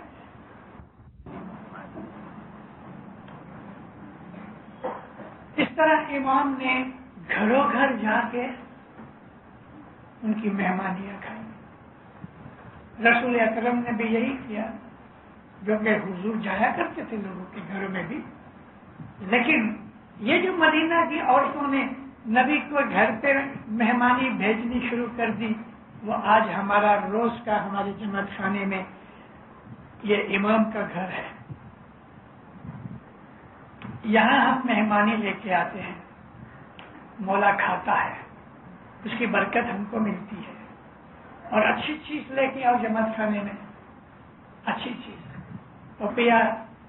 اس طرح امام نے گھروں گھر جا کے ان کی مہمانیاں کھائی. رسول اکرم نے بھی یہی کیا، جو کہ حضور جایا کرتے تھے لوگوں کے گھروں میں بھی. لیکن یہ جو مدینہ کی عورتوں نے نبی کو گھر پہ مہمانی بھیجنی شروع کر دی، وہ آج ہمارا روز کا ہمارے جماعت خانے میں یہ امام کا گھر ہے. یہاں ہم مہمانی لے کے آتے ہیں، مولا کھاتا ہے، اس کی برکت ہم کو ملتی ہے. اور اچھی چیز لے کے آؤ جماعت خانے میں، اچھی چیز. پپیا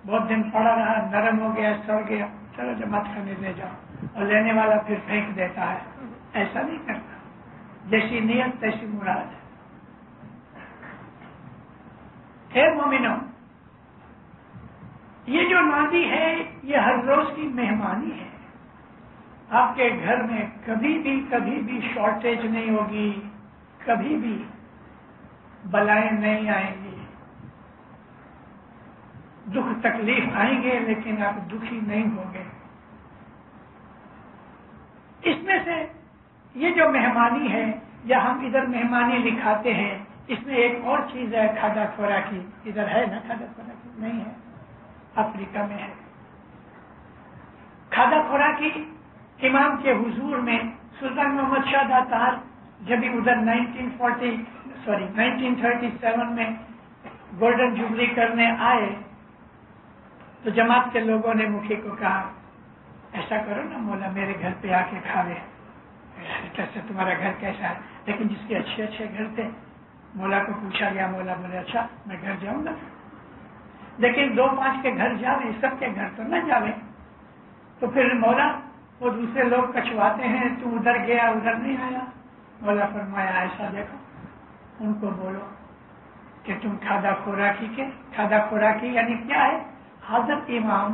بہت دن پڑا رہا، نرم ہو گیا، سڑ گیا، چلو جماعت خانے لے جاؤ، اور لینے والا پھر پھینک دیتا ہے. ایسا نہیں کرتا، جیسی نیت تیسی مراد. اے مومنوں، یہ جو نادی ہے یہ ہر روز کی مہمانی ہے. آپ کے گھر میں کبھی بھی شارٹیج نہیں ہوگی، کبھی بھی بلائیں نہیں آئیں گی. دکھ تکلیف آئیں گے لیکن آپ دکھی نہیں ہوں گے. اس میں سے یہ جو مہمانی ہے، یا ہم ادھر مہمانی لکھاتے ہیں، اس میں ایک اور چیز ہے کھادا خوراکی. ادھر ہے نا کھادا خوراکی؟ نہیں ہے، افریقہ میں ہے. کھادا خوراکی امام کے حضور میں سلطان محمد شاہ داتار جب ادھر 1937 میں گولڈن جوبلی کرنے آئے تو جماعت کے لوگوں نے مکھی کو کہا ایسا کرو نا مولا میرے گھر پہ آ کے کھاوے. کیسے تمہارا گھر کیسا ہے؟ لیکن جس کے اچھے اچھے گھر تھے مولا کو پوچھا گیا، مولا بولے اچھا میں گھر جاؤں گا، لیکن 2-5 کے گھر جاوے، سب کے گھر تو نہ جاوے. تو پھر مولا وہ دوسرے لوگ کچواتے ہیں، تو ادھر گیا ادھر نہیں آیا. مولا فرمایا ایسا دیکھو، ان کو بولو کہ تم کھادا خوراکی یعنی کیا ہے؟ حضرت امام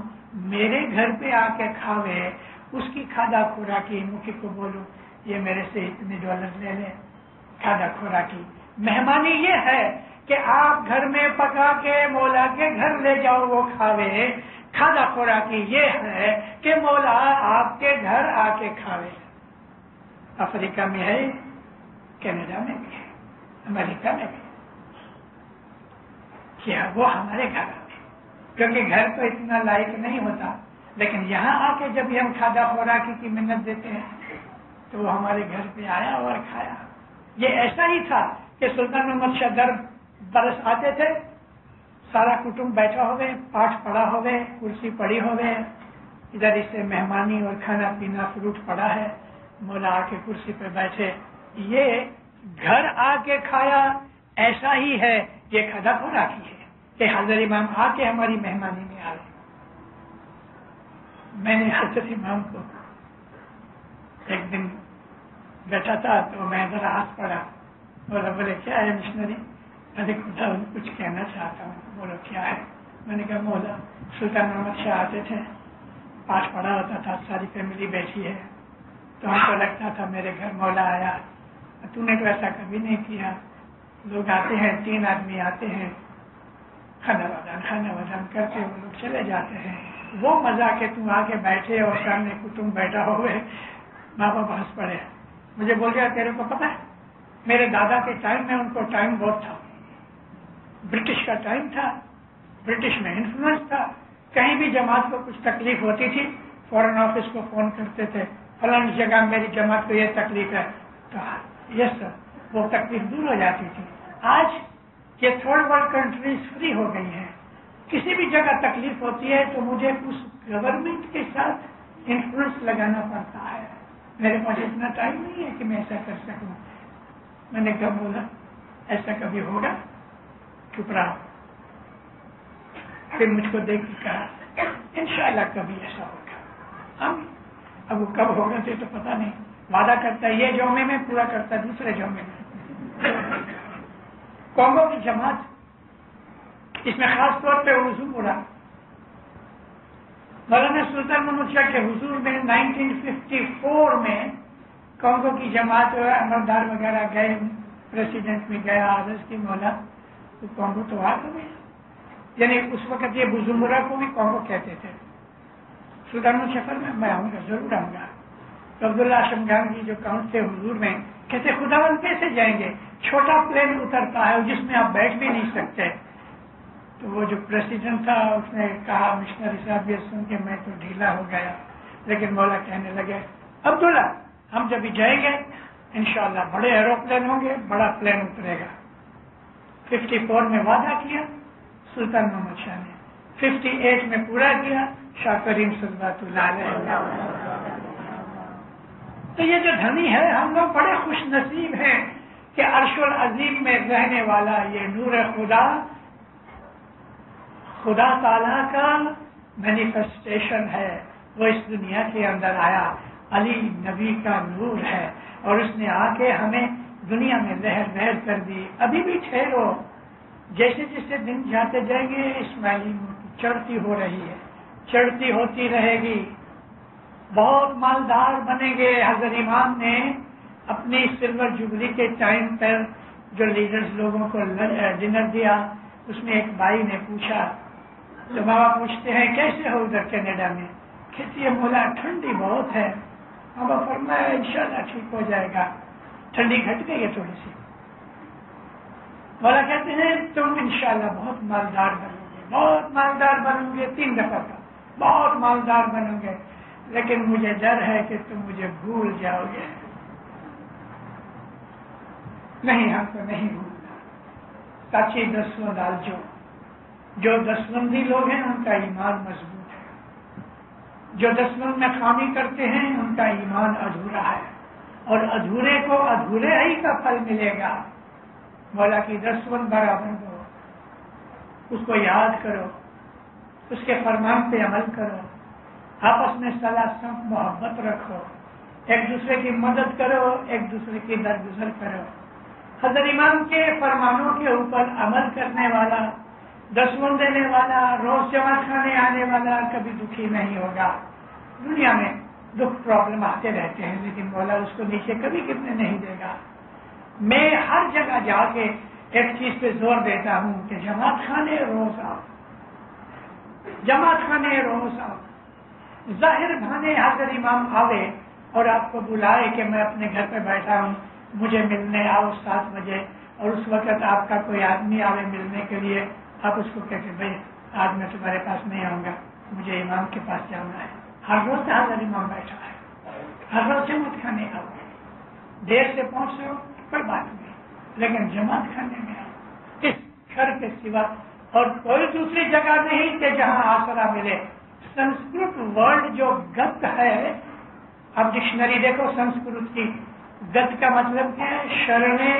میرے گھر پہ آ کے کھاوے، اس کی کھادا خوراکی. مکھی کو بولو یہ میرے سے اتنے $، لے لے. کھادا خوراکی مہمانی یہ ہے کہ آپ گھر میں پکا کے مولا کے گھر لے جاؤ، وہ کھاوے. کھادا خوراکی یہ ہے کہ مولا آپ کے گھر آ کے کھاوے. افریقہ میں ہے، کینیڈا میں بھی ہے، امریکہ میں بھی. کیا وہ ہمارے گھر آتے، کیونکہ گھر تو اتنا لائق نہیں ہوتا، لیکن یہاں آ کے جب ہم کھادا خوراکی کی منت دیتے ہیں تو وہ ہمارے گھر پہ آیا اور کھایا. یہ ایسا ہی تھا کہ سلطان محمد شاہ در برس آتے تھے، سارا کٹمب بیٹھا ہوئے، پاٹ پڑا ہوئے، کرسی پڑی ہوئے، ادھر اس سے مہمانی اور کھانا پینا فروٹ پڑا ہے. مولا آ کے کرسی پہ بیٹھے، یہ گھر آ کے کھایا. ایسا ہی ہے یہ کھادا خوراکی ہے کہ حضرت امام آ کے ہماری مہمانی میں آئے. میں نے حضرت امام کو ایک دن بیٹھا تھا تو میں ذرا ہاتھ پڑا، بولے کیا ہے مشنری؟ ارے خدا کچھ کہنا چاہتا ہوں. بولو کیا ہے؟ میں نے کہا مولا سلطان محمد شاہ آتے تھے، پاٹ پڑا ہوتا تھا، ساری فیملی بیٹھی ہے، تو ہم کو لگتا تھا میرے گھر مولا آیا. تو نے تو ایسا کبھی نہیں کیا. لوگ آتے ہیں، 3 آدمی آتے ہیں، کھانا وادان کرتے وہ لوگ چلے جاتے ہیں. وہ مزہ کہ تم آ کے بیٹھے اور سامنے کٹمب بیٹھا ہوئے. ماں باپ ہنس پڑے. مجھے بول گیا تیرے کو پتا ہے میرے دادا کے ٹائم میں ان کو ٹائم بہت تھا، برٹش کا ٹائم تھا، برٹش میں انفلوئنس تھا. کہیں بھی جماعت کو کچھ تکلیف ہوتی تھی فورن آفس کو فون کرتے تھے، فلانی جگہ میری جماعت کو یہ تکلیف ہے، تو یس سر وہ تکلیف دور ہو جاتی تھی. آج یہ تھرڈ ورلڈ کنٹریز فری ہو گئی ہیں، کسی بھی جگہ تکلیف ہوتی ہے تو مجھے اس گورنمنٹ کے ساتھ انفلوئنس لگانا پڑتا ہے. میرے پاس اتنا ٹائم نہیں ہے کہ میں ایسا کر سکوں. میں نے کہا بولا ایسا کبھی ہوگا؟ چپ رہا. پھر مجھ کو دیکھ کے کہا انشاءاللہ کبھی ایسا ہوگا. اب وہ کب ہوگا تو پتہ نہیں. وعدہ کرتا ہے یہ جومے میں، پورا کرتا ہے دوسرے جومے میں. کانگو کی جماعت، اس میں خاص طور پہ وضو پڑا. مولانا سلطان محمد شاہ کے حضور میں 1954 میں کانگو کی جماعت امردار وغیرہ گئے، پریسیڈنٹ میں گیا عرض کی مولا تو کانگو تو آ تو گیا. یعنی اس وقت یہ بزمرہ کو بھی کانگو کہتے تھے. سلطان محمد شاہ میں آؤں گا، ضرور آؤں گا. تو عبداللہ اشم خان کی جو کاؤنٹ تھے حضور میں کہتے خداوند کیسے جائیں گے؟ چھوٹا پلین اترتا ہے جس میں آپ بیٹھ بھی نہیں سکتے. تو وہ جو پریسیڈنٹ تھا اس نے کہا مشنری صاحب یہ سن کے میں تو ڈھیلا ہو گیا. لیکن مولا کہنے لگے عبداللہ ہم جب بھی جائیں گے انشاءاللہ بڑے ایروپلین ہوں گے, بڑا پلین اترے گا. 54 میں وعدہ کیا سلطان محمد شاہ نے, 58 میں پورا کیا شاہ کریم صلوات اللہ علیہ. تو یہ جو دھنی ہے ہم لوگ بڑے خوش نصیب ہیں کہ عرش العظیم میں رہنے والا یہ نور خدا تعالیٰ کا مینیفیسٹیشن ہے. وہ اس دنیا کے اندر آیا, علی نبی کا نور ہے اور اس نے آ کے ہمیں دنیا میں لہر لہر کر دی. ابھی بھی ٹھہرو, جیسے جیسے دن جاتے جائیں گے اسماعیلی چڑھتی ہو رہی ہے, چڑھتی ہوتی رہے گی, بہت مالدار بنیں گے. حضرت امام نے اپنی سلور جوبلی کے ٹائم پر جو لیڈرز لوگوں کو ڈنر دیا, اس میں ایک بھائی نے پوچھا, تو بابا پوچھتے ہیں کیسے ہو ادھر کینیڈا میں؟ کہتی ہے مولا ٹھنڈی بہت ہے. بابا فرمایا انشاءاللہ ٹھیک ہو جائے گا, ٹھنڈی گھٹ گئی ہے تھوڑی سی. مولا کہتے ہیں تم انشاءاللہ بہت مالدار بنو گے, بہت مالدار بنو گے, 3 دفعہ کا بہت مالدار بنو گے, لیکن مجھے ڈر ہے کہ تم مجھے بھول جاؤ گے. نہیں ہم کو نہیں بھولنا. سچی دسویں ڈال جو دسمندی لوگ ہیں ان کا ایمان مضبوط ہے, جو دسمند میں خامی کرتے ہیں ان کا ایمان ادھورا ہے, اور ادھورے کو ادھورے ہی کا پھل ملے گا. مولا کی دسمند برابر دو, اس کو یاد کرو, اس کے فرمان پہ عمل کرو, آپس میں صلاح سمت محبت رکھو, ایک دوسرے کی مدد کرو, ایک دوسرے کی درگزر کرو. حضرت امام کے فرمانوں کے اوپر عمل کرنے والا, دسمن دینے والا, روز جماعت کھانے آنے والا کبھی دکھی نہیں ہوگا. دنیا میں دکھ پرابلم آتے رہتے ہیں لیکن مولا اس کو نیچے کبھی گرنے نہیں دے گا. میں ہر جگہ جا کے ایک چیز پہ زور دیتا ہوں کہ جماعت خانے روز آؤ, جماعت خانے روز آؤ. ظاہر بھانے حضرت امام آوے اور آپ کو بلائے کہ میں اپنے گھر پہ بیٹھا ہوں, مجھے ملنے آؤ 7 بجے, اور اس وقت آپ کا کوئی آدمی آوے ملنے کے لیے, آپ اس کو کہتے بھائی آج میں تمہارے پاس نہیں آؤں گا, مجھے امام کے پاس جانا ہے. ہر روز حضرت امام بیٹھا ہے, ہر روز جماعت کھانے آؤ. دیر سے پہنچ رہے ہو کوئی بات نہیں, لیکن جماعت کھانے میں آؤ. اس گھر کے سوا اور کوئی دوسری جگہ نہیں کہ جہاں آسرا ملے. سنسکرت ورڈ جو گت ہے, اب ڈکشنری دیکھو سنسکرت کی, گت کا مطلب کیا ہے؟ شرنے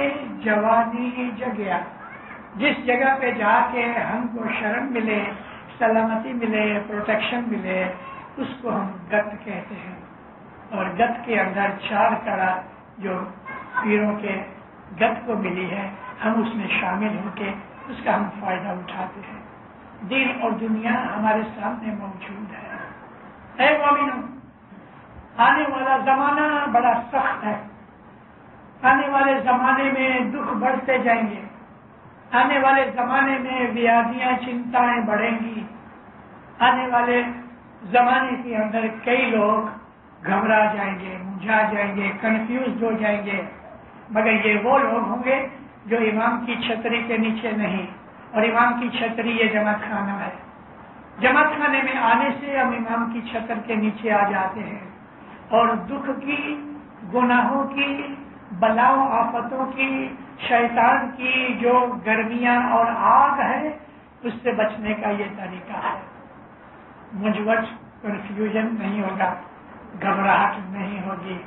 جوانی جگہ. جس جگہ پہ جا کے ہم کو شرن ملے, سلامتی ملے, پروٹیکشن ملے, اس کو ہم گت کہتے ہیں. اور گت کے اندر 4 کڑا جو پیروں کے گت کو ملی ہے, ہم اس میں شامل ہو کے اس کا ہم فائدہ اٹھاتے ہیں. دین اور دنیا ہمارے سامنے موجود ہے. اے مومنو, آنے والا زمانہ بڑا سخت ہے. آنے والے زمانے میں دکھ بڑھتے جائیں گے. آنے والے زمانے میں بیادیاں چنتائیں بڑھیں گی. آنے والے زمانے کے اندر کئی لوگ گھبرا جائیں گے, منجھا جائیں گے, کنفیوز ہو جائیں گے. مگر یہ وہ لوگ ہوں گے جو امام کی چھتری کے نیچے نہیں, اور امام کی چھتری یہ جماعت خانہ ہے. جماعت خانے میں آنے سے ہم امام کی چھتر کے نیچے آ جاتے ہیں, اور دکھ کی, گناہوں کی, بلاؤں آفتوں کی, شیطان کی جو گرمیاں اور آگ ہے اس سے بچنے کا یہ طریقہ ہے. مجوج کنفیوژن نہیں ہوگا, گھبراہٹ نہیں ہوگی,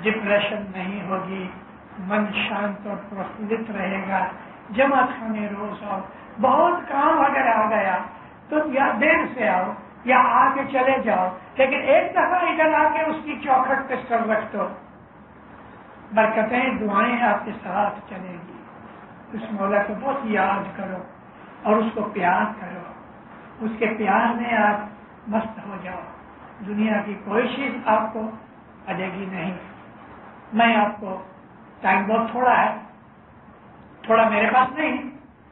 ڈپریشن نہیں ہوگی, من شانت اور پرفلت رہے گا. جماعت خانے روز آؤ. بہت کام اگر آ گیا تو یا دیر سے آؤ یا آ کے چلے جاؤ, لیکن ایک دفعہ ادھر آ کے اس کی چوکھٹ پہ سر رکھ دو. برکتیں دعائیں آپ کے ساتھ چلیں گی. اس مولا کو بہت یاد کرو اور اس کو پیار کرو. اس کے پیار میں آپ مست ہو جاؤ. دنیا کی کوئی چیز آپ کو اڑے گی نہیں. میں آپ کو, ٹائم بہت تھوڑا ہے, تھوڑا میرے پاس نہیں,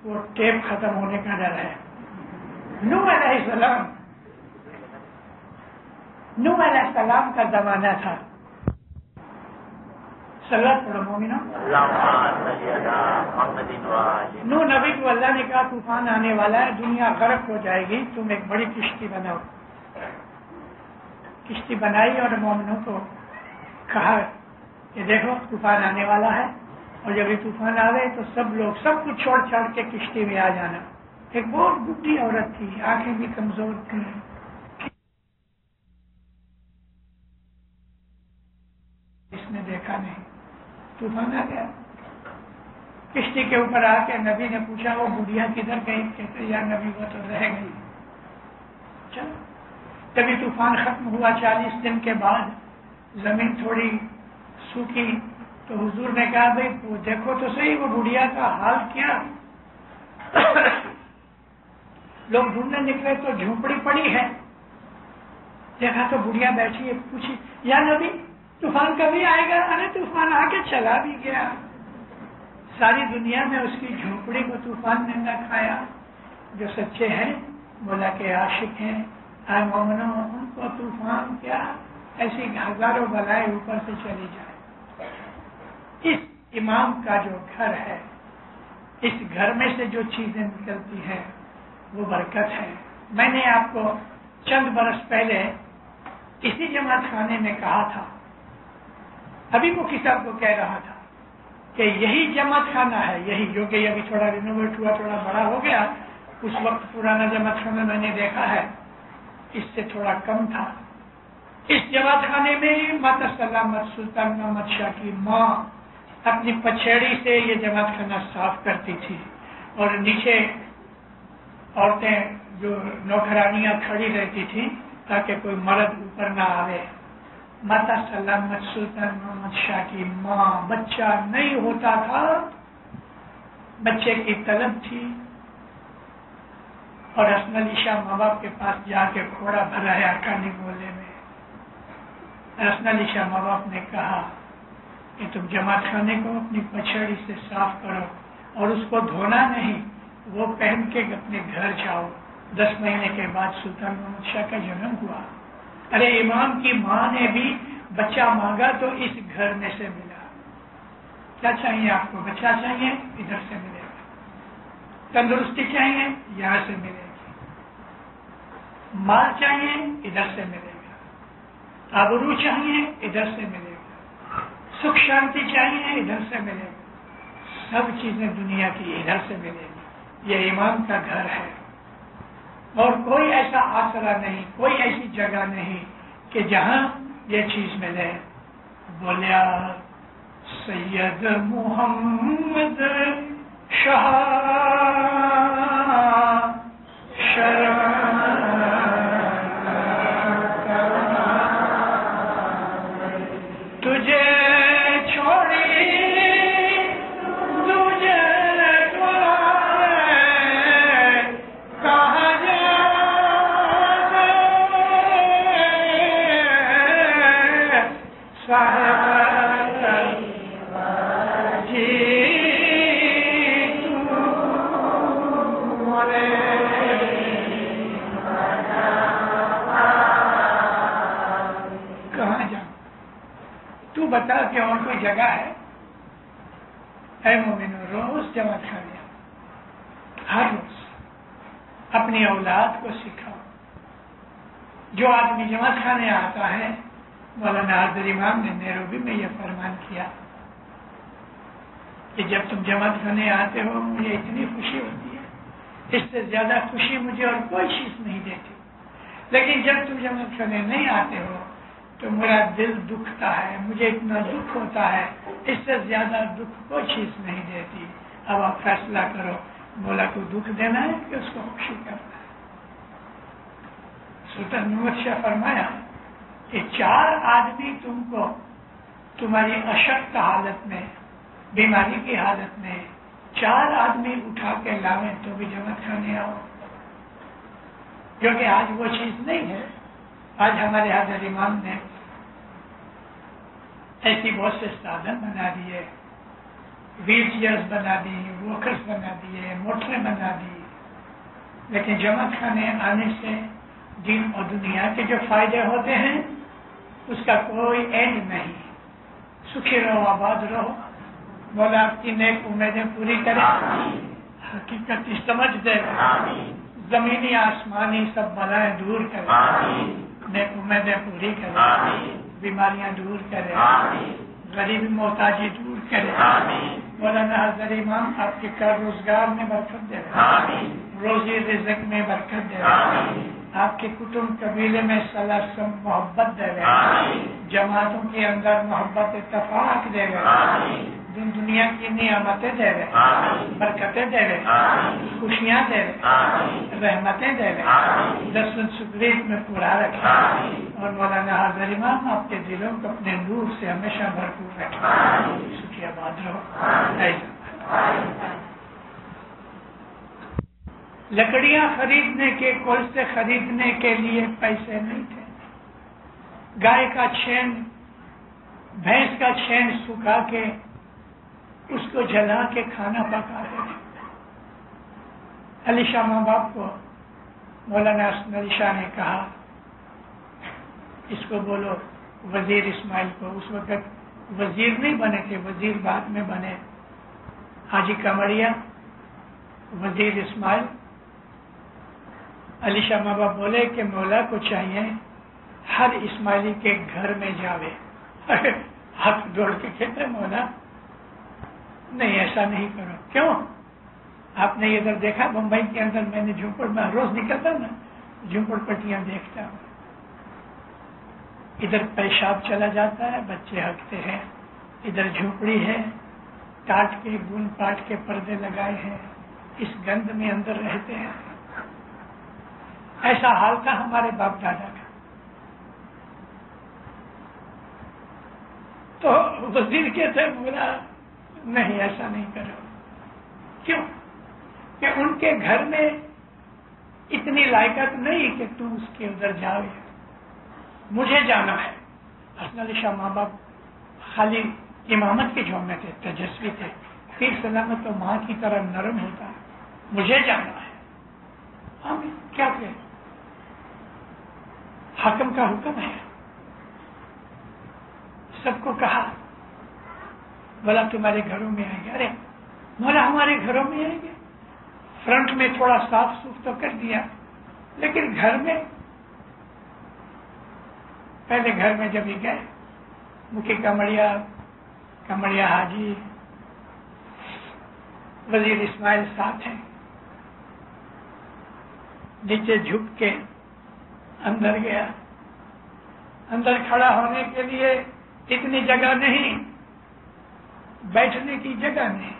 وہ ٹیپ ختم ہونے کا ڈر ہے. نوح علیہ السلام کا زمانہ تھا. صلوات پڑھو مومنو. نو نبی کو اللہ نے کہا طوفان آنے والا ہے, دنیا غرق ہو جائے گی, تم ایک بڑی کشتی بناؤ. کشتی بنائی اور مومنوں کو کہا کہ دیکھو طوفان آنے والا ہے, اور جب یہ طوفان آ گئے تو سب لوگ سب کچھ چھوڑ چھاڑ کے کشتی میں آ جانا. ایک بہت بڈھی عورت تھی, آنکھیں بھی کمزور تھیں, اس نے دیکھا نہیں, طوفان آ گیا. کشتی کے اوپر آ کے نبی نے پوچھا وہ بڑھیا کدھر گئی؟ کہتے یا نبی وہ تو رہ گئی. چلو کبھی طوفان ختم ہوا, 40 دن کے بعد زمین تھوڑی سوکھی, تو حضور نے کہا بھائی وہ دیکھو تو صحیح وہ بڑھیا کا حال کیا. لوگ ڈھونڈنے نکلے تو جھونپڑی پڑی ہے, دیکھا تو بڑھیا بیٹھی ہے. پوچھی یا نبی طوفان کبھی آئے گا؟ ارے طوفان آ کے چلا بھی گیا. ساری دنیا میں اس کی جھونپڑی کو طوفان نے نہ کھایا. جو سچے ہیں مولا کے عاشق ہیں, اے مومنوں, ان کو طوفان کیا, ایسی ہزاروں بلائیں اوپر سے چلی جائے. اس امام کا جو گھر ہے, اس گھر میں سے جو چیزیں نکلتی ہیں وہ برکت ہے. میں نے آپ کو چند برس پہلے اسی جماعت خانے میں کہا تھا, ابھی وہ کتاب کو کہہ رہا تھا کہ یہی جماعت خانہ ہے, یہی جو کہ ابھی تھوڑا رینوویٹ ہوا, تھوڑا بڑا ہو گیا. اس وقت پرانا جماعت خانہ میں نے دیکھا ہے, اس سے تھوڑا کم تھا. اس جماعت خانے میں ماتا سلامت سلطان محمد شاہ کی ماں اپنی پچھیڑی سے یہ جماعت خانہ صاف کرتی تھی, اور نیچے عورتیں جو نوکرانیاں کھڑی رہتی تھیں تاکہ کوئی مرد اوپر نہ آئے. ماتا سلامت سلطان محمد شاہ کی ماں, بچہ نہیں ہوتا تھا, بچے کی طلب تھی, اور حسن علی شاہ ماں باپ کے پاس جا کے گھوڑا بھرایا کانی بولے میں. حسن علی شاہ ماں باپ نے کہا کہ تم جماعت خانے کو اپنی پچھڑی سے صاف کرو, اور اس کو دھونا نہیں, وہ پہن کے اپنے گھر جاؤ. 10 مہینے کے بعد سلطان محمد شاہ کا جنم ہوا. ارے امام کی ماں نے بھی بچہ مانگا تو اس گھر میں سے ملا. کیا چاہیے آپ کو؟ بچہ چاہیے, ادھر سے ملے گا. تندرستی چاہیے, یہاں سے ملے گی. مال چاہیے, ادھر سے ملے گا. آبرو چاہیے, ادھر سے ملے گا. سکھ شانتی چاہیے, ادھر سے ملے گا. سب چیزیں دنیا کی ادھر سے ملے گی. یہ امام کا گھر ہے, اور کوئی ایسا آسرا نہیں, کوئی ایسی جگہ نہیں کہ جہاں یہ چیز ملے. بولیا سید محمد شاہ تجھے بتا کہ اور کوئی جگہ ہے؟ اے مومنو, روز جماعت خانے, ہر روز اپنی اولاد کو سکھاؤ. جو آدمی جماعت خانے آتا ہے, مولانا حاضر امام نے نیروبی میں یہ فرمان کیا کہ جب تم جماعت خانے آتے ہو مجھے اتنی خوشی ہوتی ہے, اس سے زیادہ خوشی مجھے اور کوئی چیز نہیں دیتی. لیکن جب تم جماعت خانے نہیں آتے ہو تو میرا دل دکھتا ہے, مجھے اتنا دکھ ہوتا ہے, اس سے زیادہ دکھ کوئی چیز نہیں دیتی. اب آپ فیصلہ کرو, مولا کو دکھ دینا ہے کہ اس کو خوشی کرنا ہے. سلطان محمد شاہ فرمایا کہ 4 آدمی تم کو تمہاری اشد حالت میں, بیماری کی حالت میں 4 آدمی اٹھا کے لاویں تو بھی جماعت خانے آؤ. کیونکہ آج وہ چیز نہیں ہے. آج ہمارے حاضر امام نے ایسی بہت سے سادھن بنا دیے, ویل چیئرز بنا دی, واکرز بنا دیے, موٹریں بنا دی. لیکن جماعت خانے آنے سے دین اور دنیا کے جو فائدے ہوتے ہیں اس کا کوئی اینڈ نہیں. سکھی رہو، آباد رہو، مولا آپ کی نیک امیدیں پوری کرے، حقیقت کی سمجھ دے، زمینی آسمانی سب بلائیں دور کرے، نیک امیدیں پوری کرے، بیماریاں دور کرے، غریبی محتاجی دور کرے، مولانا حضرت امام آپ کے کار روزگار میں برکت دے، روزی رزق میں برکت دے، آپ کے کٹمب قبیلے میں صلاح سم محبت دے، جماعتوں کے اندر محبت اتفاق دے، دنیا کی نعمتیں دے، برکتیں دے، خوشیاں دے، رحمتیں دے، دستن سکریت میں پورا رکھے، اور مولانا حضرت امام آپ کے دلوں کو اپنے نور سے ہمیشہ بھرپور رکھے، سکھی آباد رہو۔ لکڑیاں خریدنے کے، کول سے خریدنے کے لیے پیسے نہیں تھے، گائے کا چھین، بھینس کا چھین سکھا کے اس کو جلا کے کھانا پکاتے تھے۔ علی شاہ ماں باپ کو مولانا حسن علی شاہ نے کہا اس کو بولو وزیر اسماعیل کو، اس وقت وزیر نہیں بنے تھے، وزیر بعد میں بنے، حاجی کمڑیا وزیر اسماعیل۔ علی شاہ ماں باپ بولے کہ مولا کو چاہیے ہر اسماعیلی کے گھر میں جاوے، ہاتھ جوڑ کے کہتے مولا نہیں ایسا نہیں کرو۔ کیوں؟ آپ نے ادھر دیکھا بمبئی کے اندر، میں نے جھوپڑ میں روز نکلتا نا، جھوپڑ پٹیاں دیکھتا ہوں، ادھر پیشاب چلا جاتا ہے، بچے ہگتے ہیں، ادھر جھوپڑی ہے، کاٹ کے گن پاٹ کے پردے لگائے ہیں، اس گند میں اندر رہتے ہیں۔ ایسا حال تھا ہمارے باپ دادا کا۔ تو وزیر کہتے بولا نہیں ایسا نہیں کرو۔ کیوں؟ کہ ان کے گھر میں اتنی لائقت نہیں کہ تم اس کے ادھر جاؤ، مجھے جانا ہے۔ حسن علی شاہ ماں باپ خالی امامت کے جوم میں تھے، تجسوی تھے، پیر سلامت تو ماں کی طرح نرم ہوتا ہے، مجھے جانا ہے۔ ہم کیا کہ حاکم کا حکم ہے، سب کو کہا بولا تمہارے گھروں میں آئیں گے۔ ارے مولا ہمارے گھروں میں آئیں گے، فرنٹ میں تھوڑا صاف سوف تو کر دیا، لیکن گھر میں پہلے گھر میں جب ہی گئے، مکھی کمڑیا حاجی وزیر اسماعیل ساتھ ہیں، نیچے جھک کے اندر گیا۔ اندر کھڑا ہونے کے لیے اتنی جگہ نہیں، بیٹھنے کی جگہ نہیں،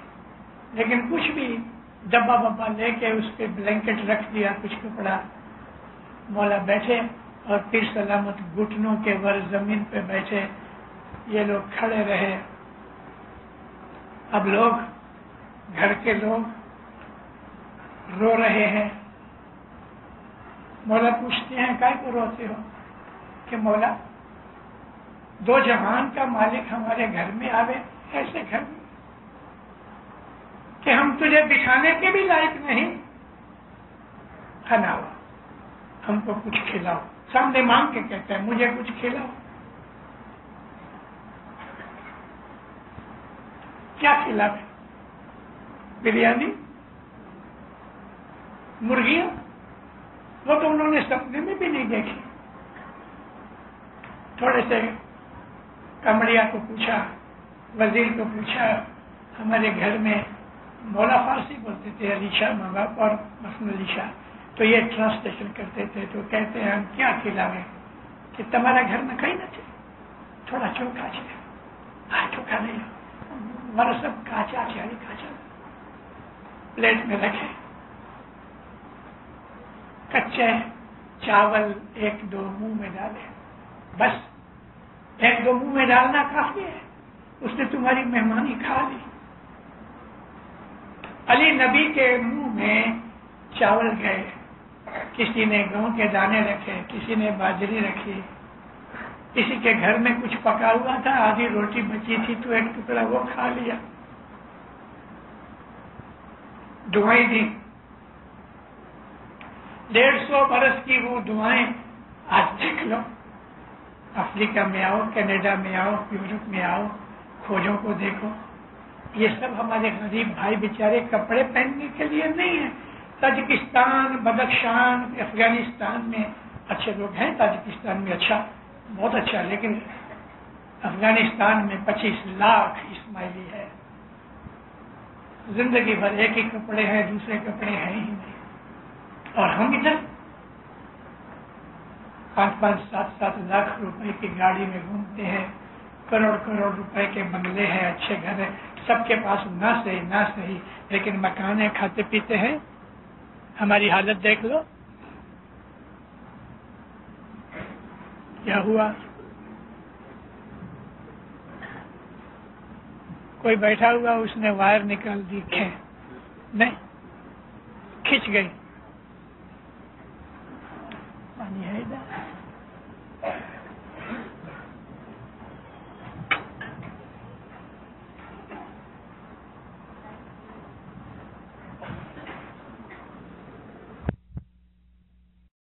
لیکن کچھ بھی ڈبا ببا لے کے اس پہ بلینکٹ رکھ دیا، کچھ کپڑا، مولا بیٹھے اور پھر سلامت گھٹنوں کے ور زمین پہ بیٹھے، یہ لوگ کھڑے رہے۔ اب لوگ گھر کے لوگ رو رہے ہیں، مولا پوچھتے ہیں کائے کو روتے ہو؟ کہ مولا دو جہان کا مالک ہمارے گھر میں آوے، ایسے گھر میں کہ ہم تجھے بٹھانے کے بھی لائق نہیں، کھناؤ، ہم کو کچھ کھلاؤ، سامنے مانگ کے کہتے ہیں مجھے کچھ کھلاؤ۔ کیا کھلاوے؟ بریانی، مرغیاں، وہ تو انہوں نے سپنے میں بھی نہیں دیکھی۔ تھوڑے سے کمڑیا کو پوچھا، وزیر کو پوچھا، ہمارے گھر میں مولا فارسی بولتے تھے علی شاہ ماں باپ اور حسن علی شاہ، تو یہ ٹرانسلیشن کرتے تھے، تو کہتے ہیں ہم کیا کھلاویں؟ کہ تمہارا گھر میں کہیں نہ تھے، تھوڑا چوکھا چاہیے۔ ہاں چوکھا نہیں، ہمارا سب کاچا چاہیے، کاچا پلیٹ میں رکھے، کچے چاول ایک دو منہ میں ڈالے، بس ایک دو منہ میں ڈالنا کافی ہے، اس نے تمہاری مہمانی کھا لی۔ علی نبی کے منہ میں چاول گئے، کسی نے گیہوں کے دانے رکھے، کسی نے باجری رکھی، کسی کے گھر میں کچھ پکا ہوا تھا، آدھی روٹی بچی تھی تو ایک ٹکڑا وہ کھا لیا، دعائیں دی۔ 150 برس کی وہ دعائیں آج دیکھ لو، افریقہ میں آؤ، کینیڈا میں آؤ، یورپ میں آؤ، کھوجوں کو دیکھو، یہ سب ہمارے غریب بھائی بیچارے کپڑے پہننے کے لیے نہیں ہیں. تاجکستان، بدخشان، افغانستان میں اچھے لوگ ہیں، تاجکستان میں اچھا، بہت اچھا، لیکن افغانستان میں 25 لاکھ اسماعیلی ہے. زندگی بھر ایک ہی کپڑے ہیں، دوسرے کپڑے ہیں ہی نہیں. اور ہم ادھر 5-5، 7-7 لاکھ روپے کی گاڑی میں گھومتے ہیں، کروڑ کروڑ روپے کے بنگلے ہیں، اچھے گھر ہیں، سب کے پاس نہ صحیح لیکن مکان ہیں، کھاتے پیتے ہیں. ہماری حالت دیکھ لو کیا ہوا. کوئی بیٹھا ہوا، اس نے وائر نکال دی، نہیں کھچ گئی.